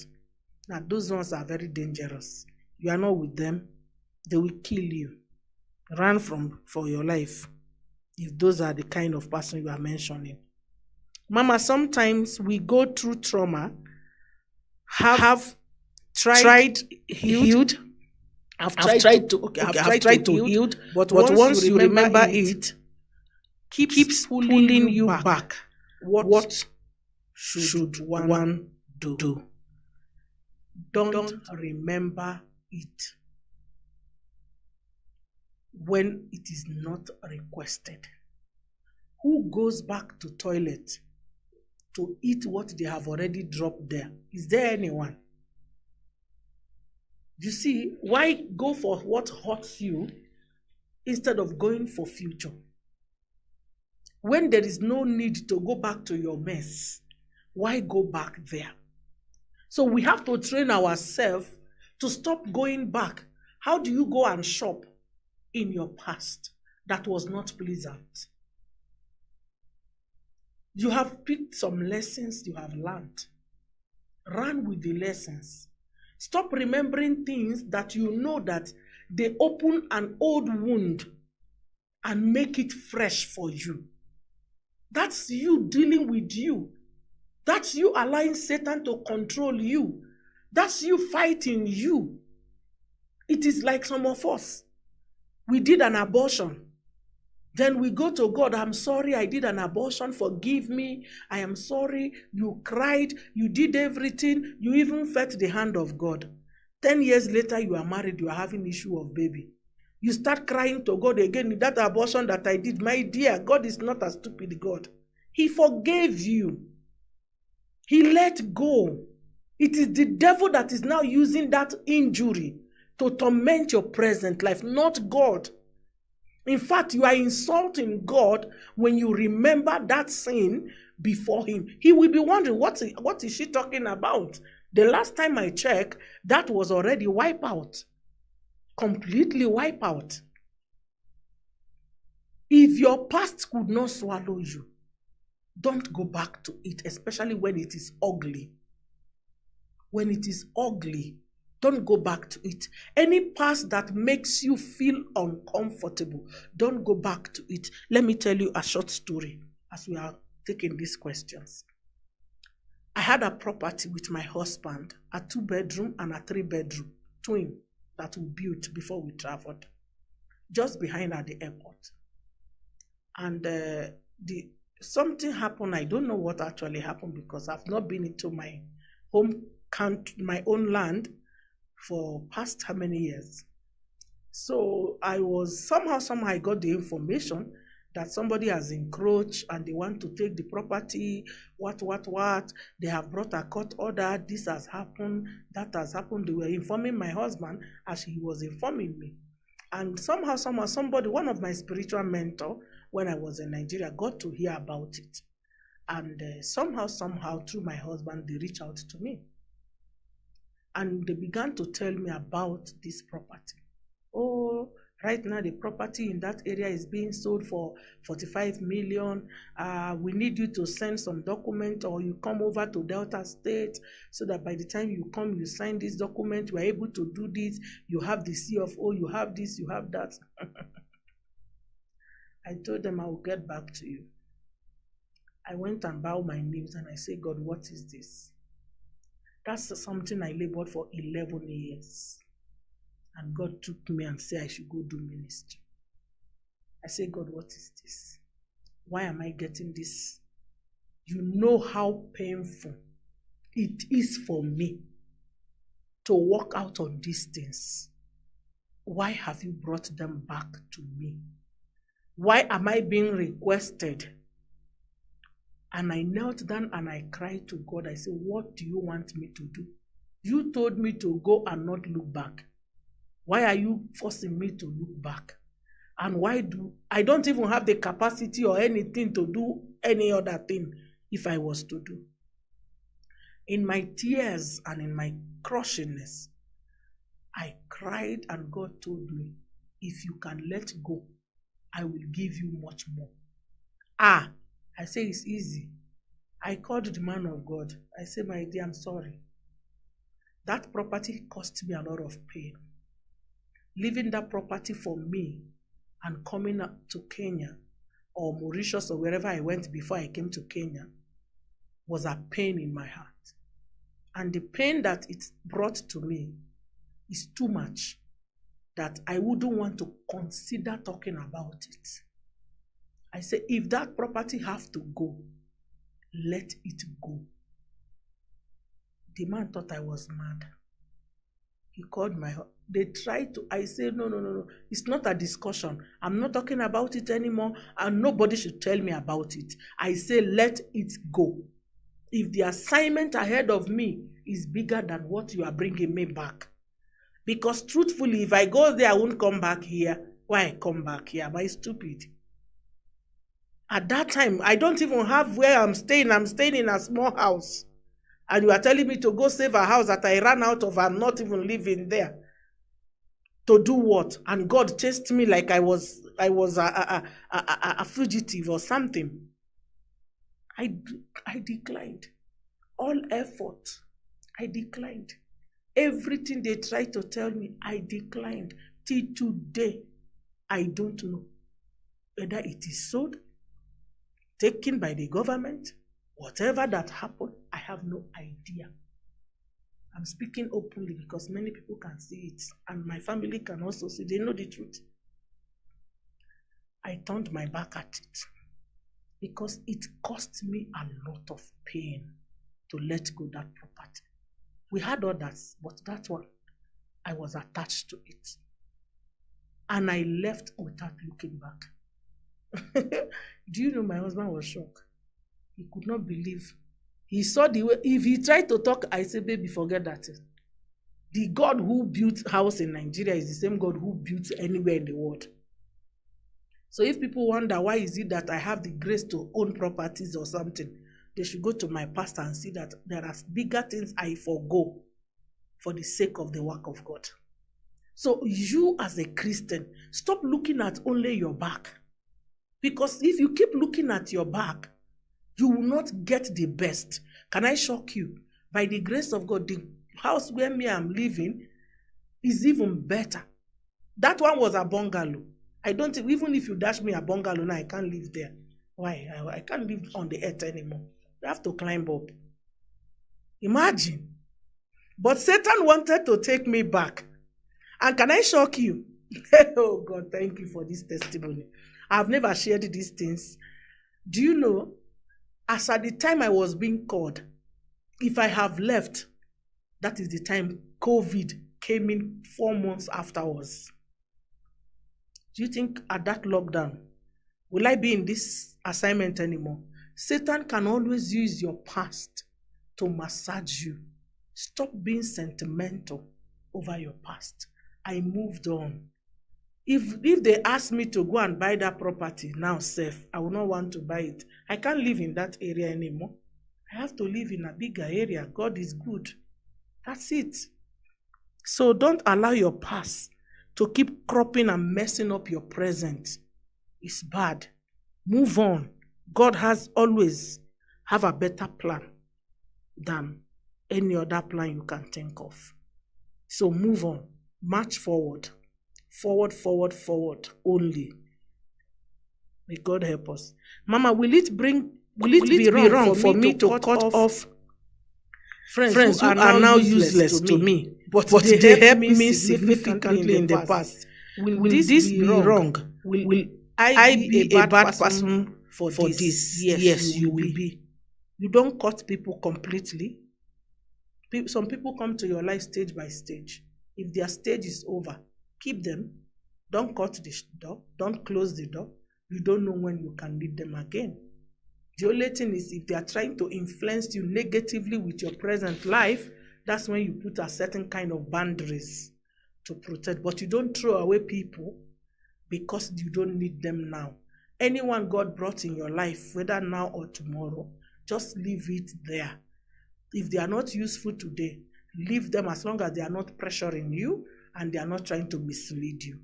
Now those ones are very dangerous. You are not with them, they will kill you. Run for your life if those are the kind of person you are mentioning. Mama, sometimes we go through trauma, have tried healed. I've tried to heal, but once you remember it keeps pulling you back. What should one do? Don't remember it when it is not requested. Who goes back to toilet to eat what they have already dropped there? Is there anyone? You see, why go for what hurts you instead of going for future? When there is no need to go back to your mess, why go back there? So we have to train ourselves to stop going back. How do you go and shop in your past that was not pleasant? You have picked some lessons you have learned. Run with the lessons. Stop remembering things that you know that they open an old wound and make it fresh for you. That's you dealing with you. That's you allowing Satan to control you. That's you fighting you. It is like some of us. We did an abortion. Then we go to God. I'm sorry, I did an abortion. Forgive me. I am sorry. You cried. You did everything. You even felt the hand of God. 10 years later, you are married. You are having issue of baby. You start crying to God again. That abortion that I did, my dear, God is not a stupid God. He forgave you. He let go. It is the devil that is now using that injury to torment your present life, not God. In fact, you are insulting God when you remember that sin before him. He will be wondering, what is she talking about? The last time I checked, that was already wiped out. Completely wiped out. If your past could not swallow you, don't go back to it, especially when it is ugly. When it is ugly, don't go back to it. Any past that makes you feel uncomfortable, don't go back to it. Let me tell you a short story as we are taking these questions. I had a property with my husband, a 2-bedroom and a 3-bedroom, twin, that we built before we traveled, just behind at the airport. And something happened. I don't know what actually happened because I've not been into my my own land for past how many years. So I was somehow I got the information that somebody has encroached and they want to take the property, what. They have brought a court order, this has happened, that has happened. They were informing my husband as he was informing me. And somehow, somebody, one of my spiritual mentor, when I was in Nigeria, got to hear about it. And somehow, through my husband, they reached out to me. And they began to tell me about this property. Oh, right now the property in that area is being sold for 45 million. We need you to send some document, or you come over to Delta State so that by the time you come, you sign this document, you are able to do this. You have the CFO, you have this, you have that. I told them I will get back to you. I went and bowed my knees and I said, God, what is this? That's something I labored for 11 years. And God took me and said I should go do ministry. I said, God, what is this? Why am I getting this? You know how painful it is for me to walk out on these things. Why have you brought them back to me? Why am I being requested? And I knelt down and I cried to God. I said, what do you want me to do? You told me to go and not look back. Why are you forcing me to look back? And I don't even have the capacity or anything to do any other thing if I was to do. In my tears and in my crushingness, I cried and God told me, if you can let go, I will give you much more. I say it's easy. I called the man of God. I said, my dear, I'm sorry. That property cost me a lot of pain. Leaving that property for me and coming up to Kenya or Mauritius or wherever I went before I came to Kenya was a pain in my heart. And the pain that it brought to me is too much that I wouldn't want to consider talking about it. I say, if that property have to go, let it go. The man thought I was mad. He called they tried to, I said, no. It's not a discussion. I'm not talking about it anymore, and nobody should tell me about it. I say, let it go. If the assignment ahead of me is bigger than what you are bringing me back. Because truthfully, if I go there, I won't come back here. Why come back here? Am I stupid? At that time, I don't even have where I'm staying. I'm staying in a small house. And you are telling me to go save a house that I ran out of and not even living there. To do what? And God chased me like I was a fugitive or something. I declined. All effort I declined. Everything they tried to tell me, I declined. Till today, I don't know whether it is sold, taken by the government, whatever that happened, I have no idea. I'm speaking openly because many people can see it, and my family can also see. They know the truth. I turned my back at it because it cost me a lot of pain to let go that property. We had others, but that one, I was attached to it. And I left without looking back. Do you know my husband was shocked? He could not believe. He saw the way, if he tried to talk, I said, baby, forget that. The God who built house in Nigeria is the same God who built anywhere in the world. So if people wonder why is it that I have the grace to own properties or something, they should go to my pastor and see that there are bigger things I forgo for the sake of the work of God. So you as a Christian, stop looking at only your back. Because if you keep looking at your back, you will not get the best. Can I shock you? By the grace of God, the house where me I'm living is even better. That one was a bungalow. I don't, even if you dash me a bungalow now, I can't live there. Why? I can't live on the earth anymore. You have to climb up. Imagine. But Satan wanted to take me back. And can I shock you? Oh God, thank you for this testimony. I've never shared these things. Do you know, as at the time I was being called, if I have left, that is the time COVID came in 4 months afterwards. Do you think at that lockdown, will I be in this assignment anymore? Satan can always use your past to massage you. Stop being sentimental over your past. I moved on. If they ask me to go and buy that property now, safe, I will not want to buy it. I can't live in that area anymore. I have to live in a bigger area. God is good. That's it. So don't allow your past to keep cropping and messing up your present. It's bad. Move on. God has always have a better plan than any other plan you can think of. So move on. March forward. Forward, forward, forward only. May God help us. Mama, will it be wrong for me to cut off friends who are now useless to me, but they helped me significantly in the past? Will this be wrong? Will I be a bad person for this? Yes, you will be. You don't cut people completely. Some people come to your life stage by stage. If their stage is over, keep them. Don't cut the door. Don't close the door. You don't know when you can leave them again. The only thing is, if they are trying to influence you negatively with your present life, that's when you put a certain kind of boundaries to protect. But you don't throw away people because you don't need them now. Anyone God brought in your life, whether now or tomorrow, just leave it there. If they are not useful today, leave them as long as they are not pressuring you and they are not trying to mislead you.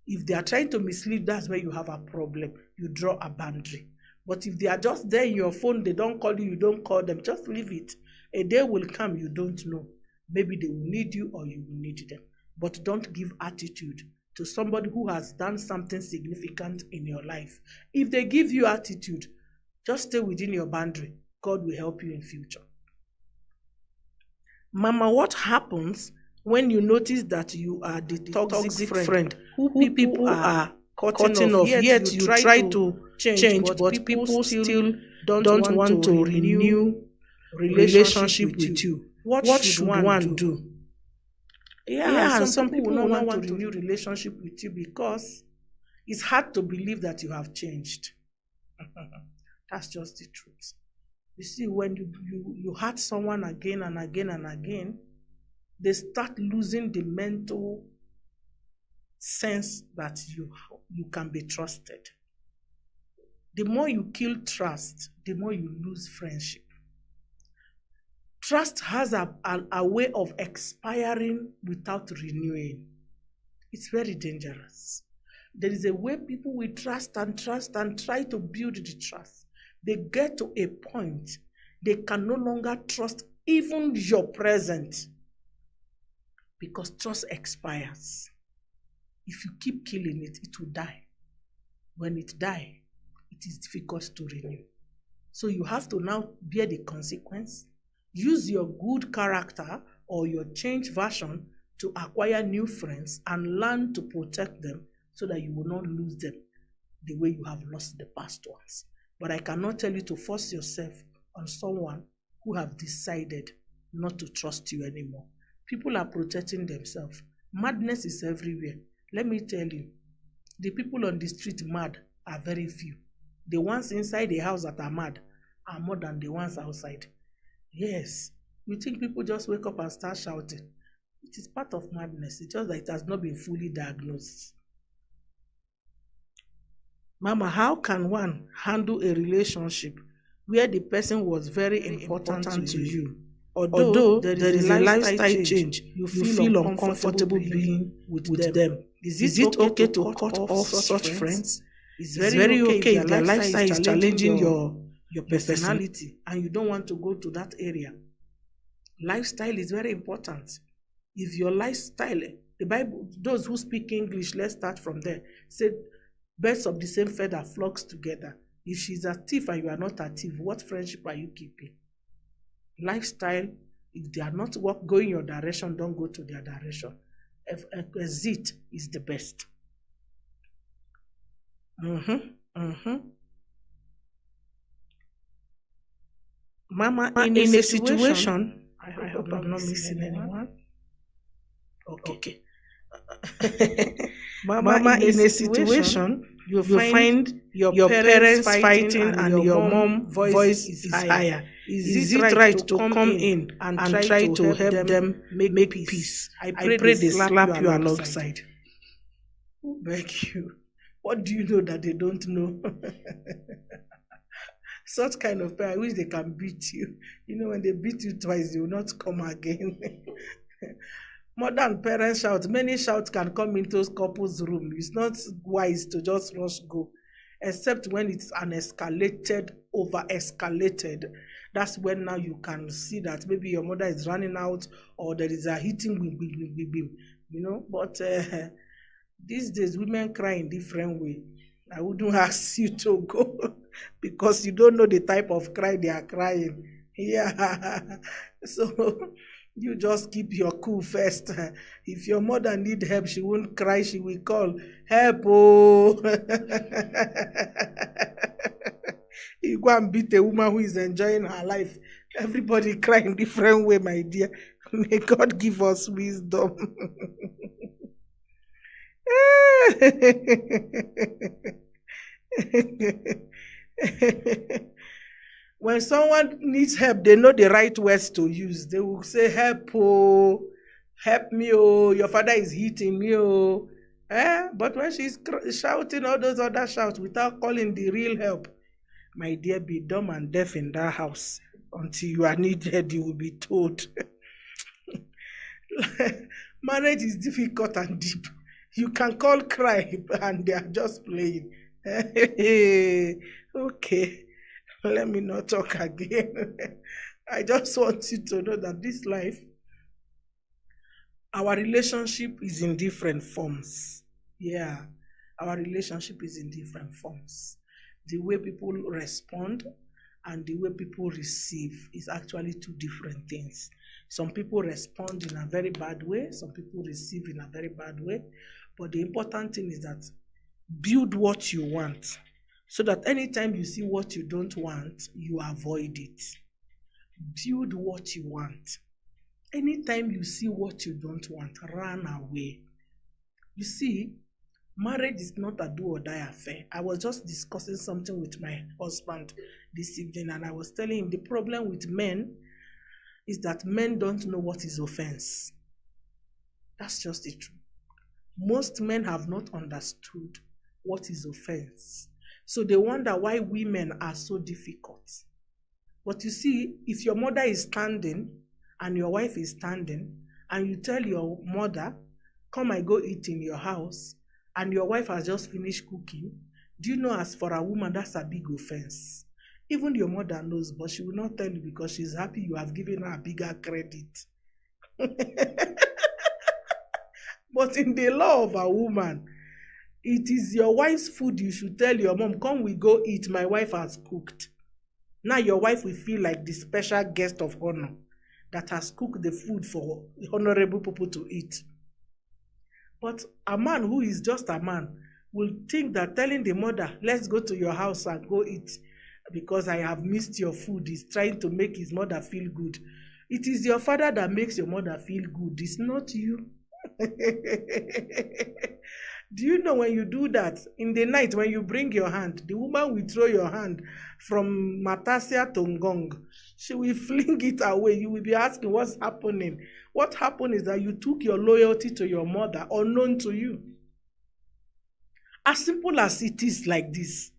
If they are trying to mislead, that's where you have a problem. You draw a boundary. But if they are just there in your phone, they don't call you, you don't call them, just leave it. A day will come, you don't know. Maybe they will need you or you will need them. But don't give attitude to somebody who has done something significant in your life. If they give you attitude, just stay within your boundary. God will help you in future. Mama, what happens when you notice that you are the toxic friend who people are cutting off, yet you try to change, but people still don't want to renew relationship with you? What should one do? Yeah, some people will not want to renew relationship with you because it's hard to believe that you have changed. That's just the truth. You see, when you hurt someone again and again and again, they start losing the mental sense that you can be trusted. The more you kill trust, the more you lose friendship. Trust has a way of expiring without renewing. It's very dangerous. There is a way people will trust and try to build the trust. They get to a point they can no longer trust even your present, because trust expires. If you keep killing it, it will die. When it dies, it is difficult to renew. So you have to now bear the consequence. Use your good character or your changed version to acquire new friends and learn to protect them so that you will not lose them the way you have lost the past ones. But I cannot tell you to force yourself on someone who have decided not to trust you anymore. People are protecting themselves. Madness is everywhere. Let me tell you, the people on the street mad are very few. The ones inside the house that are mad are more than the ones outside. Yes, you think people just wake up and start shouting. It is part of madness. It's just that it has not been fully diagnosed. Mama, how can one handle a relationship where the person was very important to you? Although there is a lifestyle change, you feel uncomfortable being with them. Is it okay to cut off such friends? It's very okay if their lifestyle is challenging your personality and you don't want to go to that area. Lifestyle is very important. If your lifestyle, the Bible, those who speak English, let's start from there, said birds of the same feather flocks together. If she's a thief and you are not a thief, what friendship are you keeping? Lifestyle, if they are not going your direction, don't go to their direction. Exit is the best. Mama, in a situation, I hope I'm not missing anyone. Okay. Mama, in a situation, you find your parents fighting and your mom's voice is higher. Is it right to come in and try to help them make peace? I pray they slap you alongside. Who beg you? What do you know that they don't know? Such kind of parents, I wish they can beat you. You know, when they beat you twice, they will not come again. More than parents shout, many shouts can come into couple's room. It's not wise to just rush go, except when it's an escalated, over-escalated. That's when now you can see that maybe your mother is running out or there is a hitting, you know. But these days, women cry in different way. I wouldn't ask you to go because you don't know the type of cry they are crying. Yeah. So you just keep your cool first. If your mother need help, she won't cry, she will call, help, oh. You go and beat a woman who is enjoying her life. Everybody cry in different way, my dear. May God give us wisdom. When someone needs help, they know the right words to use. They will say, help, oh, help me, oh, your father is hitting me, oh. But when she's shouting all those other shouts without calling the real help, my dear, be dumb and deaf in that house. Until you are needed, you will be told. Marriage is difficult and deep. You can call cry and they are just playing. Okay, let me not talk again. I just want you to know that this life, our relationship is in different forms. Yeah, our relationship is in different forms. The way people respond and the way people receive is actually two different things. Some people respond in a very bad way. Some people receive in a very bad way. But the important thing is that build what you want so that anytime you see what you don't want, you avoid it. Build what you want. Anytime you see what you don't want, run away. You see, marriage is not a do or die affair. I was just discussing something with my husband this evening and I was telling him the problem with men is that men don't know what is offense. That's just the truth. Most men have not understood what is offense. So they wonder why women are so difficult. But you see, if your mother is standing and your wife is standing and you tell your mother, come and go eat in your house, and your wife has just finished cooking, do you know as for a woman, that's a big offense. Even your mother knows, but she will not tell you because she's happy you have given her a bigger credit. But in the law of a woman, it is your wife's food. You should tell your mom, come, we go eat. My wife has cooked. Now your wife will feel like the special guest of honor that has cooked the food for honorable people to eat. But a man who is just a man will think that telling the mother, let's go to your house and go eat because I have missed your food, is trying to make his mother feel good. It is your father that makes your mother feel good. It's not you. Do you know when you do that, in the night when you bring your hand, the woman will throw your hand from Matasia to Ngong. She will fling it away. You will be asking, what's happening? What happened is that you took your loyalty to your mother unknown to you. As simple as it is like this.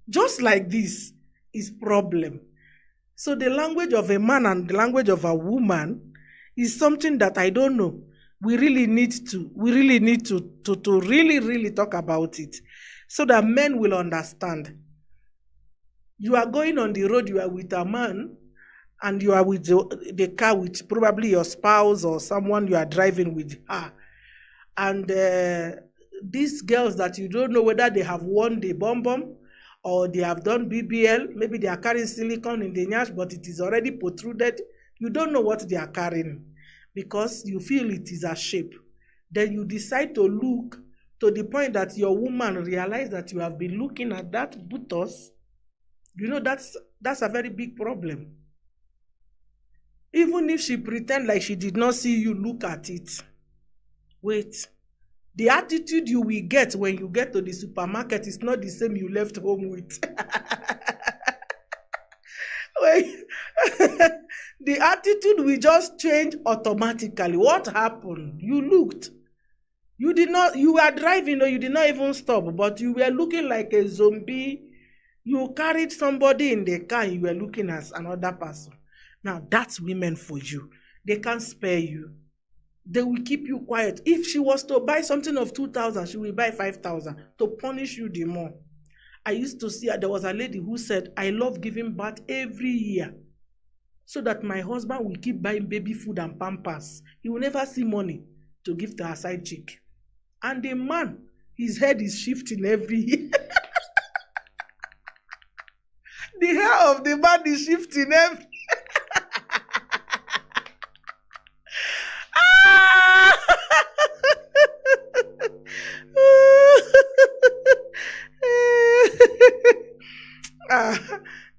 Just like this is problem. So the language of a man and the language of a woman is something that I don't know. We really need to really talk about it so that men will understand. You are going on the road, you are with a man, and you are with the car with probably your spouse or someone you are driving with her. And these girls that you don't know whether they have won the bomb or they have done BBL, maybe they are carrying silicone in the nyash, but it is already protruded. You don't know what they are carrying, because you feel it is a shape. Then you decide to look to the point that your woman realizes that you have been looking at that buttocks. You know, that's a very big problem. Even if she pretend like she did not see you look at it. Wait. The attitude you will get when you get to the supermarket is not the same you left home with. The attitude will just change automatically. What happened? You looked. You were driving or you did not even stop, but you were looking like a zombie. You carried somebody in the car, you were looking as another person. Now that's women for you. They can't spare you. They will keep you quiet. If she was to buy something of 2,000, she will buy 5,000 to punish you the more. I used to see, there was a lady who said, I love giving birth every year so that my husband will keep buying baby food and pampers. He will never see money to give to her side chick. And the man, his head is shifting every year. The hair of the man is shifting every year.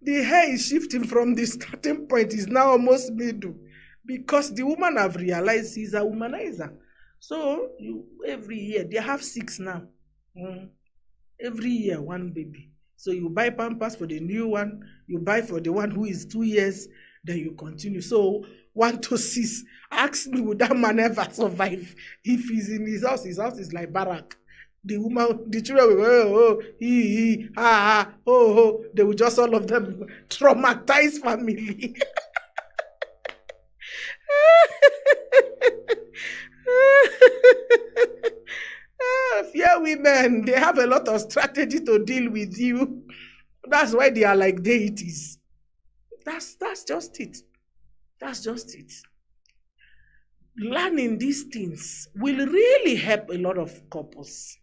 The hair is shifting from the starting point, is now almost middle, because the woman have realized he's a womanizer. So every year they have 6 now. Every year 1 baby. So you buy pampers for the new one, you buy for the one who is 2 years, then you continue. So 1 to 6. Ask me, would that man ever survive if he's in his house? His house is like barrack. The woman, the children will go, oh. They will just, all of them, traumatize family. Fear women, they have a lot of strategy to deal with you. That's why they are like deities. That's just it. That's just it. Learning these things will really help a lot of couples.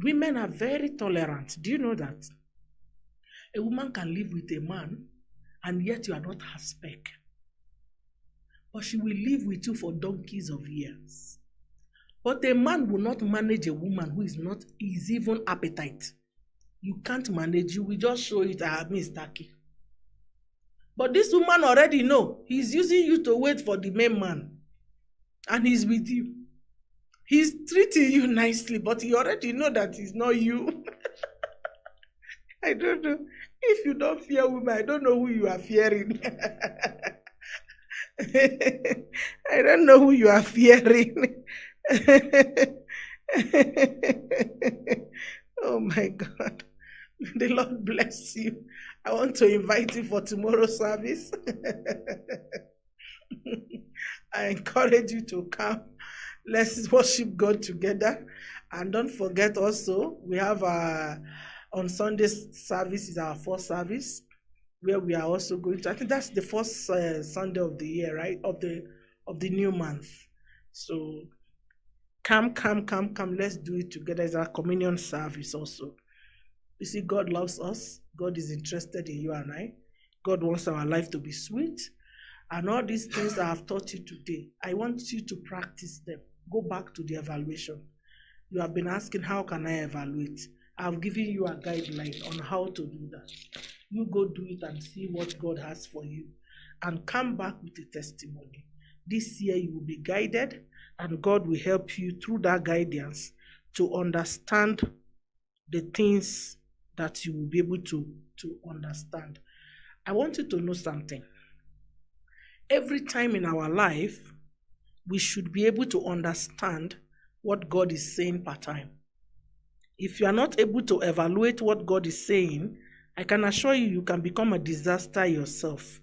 Women are very tolerant. Do you know that? A woman can live with a man and yet you are not her spec. But she will live with you for donkeys of years. But a man will not manage a woman who is not his even appetite. You can't manage, you will just show it, Miss Taki. But this woman already know he's using you to wait for the main man. And he's with you. He's treating you nicely, but he already know that he's not you. I don't know. If you don't fear women, I don't know who you are fearing. I don't know who you are fearing. Oh my God. The Lord bless you. I want to invite you for tomorrow's service. I encourage you to come. Let's worship God together. And don't forget also, we have on Sunday service is our 4th service. where we are also going to. I think that's the first Sunday of the year, right? Of the new month. So come. Let's do it together. It's our communion service also. You see, God loves us. God is interested in you and I. God wants our life to be sweet. And all these things that I've taught you today, I want you to practice them. Go back to the evaluation. You have been asking, how can I evaluate? I've given you a guideline on how to do that. You go do it and see what God has for you. And come back with a testimony. This year you will be guided, and God will help you through that guidance to understand the things that you will be able to understand. I want you to know something. Every time in our life, we should be able to understand what God is saying per time. If you are not able to evaluate what God is saying, I can assure you, you can become a disaster yourself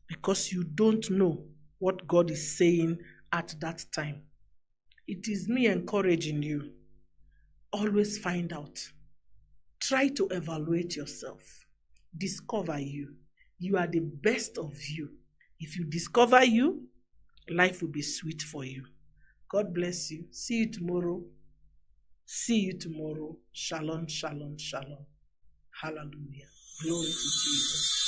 because you don't know what God is saying at that time. It is me encouraging you. Always find out. Try to evaluate yourself. Discover you. You are the best of you. If you discover you, life will be sweet for you. God bless you. See you tomorrow. See you tomorrow. Shalom, shalom, shalom. Hallelujah. Glory to Jesus.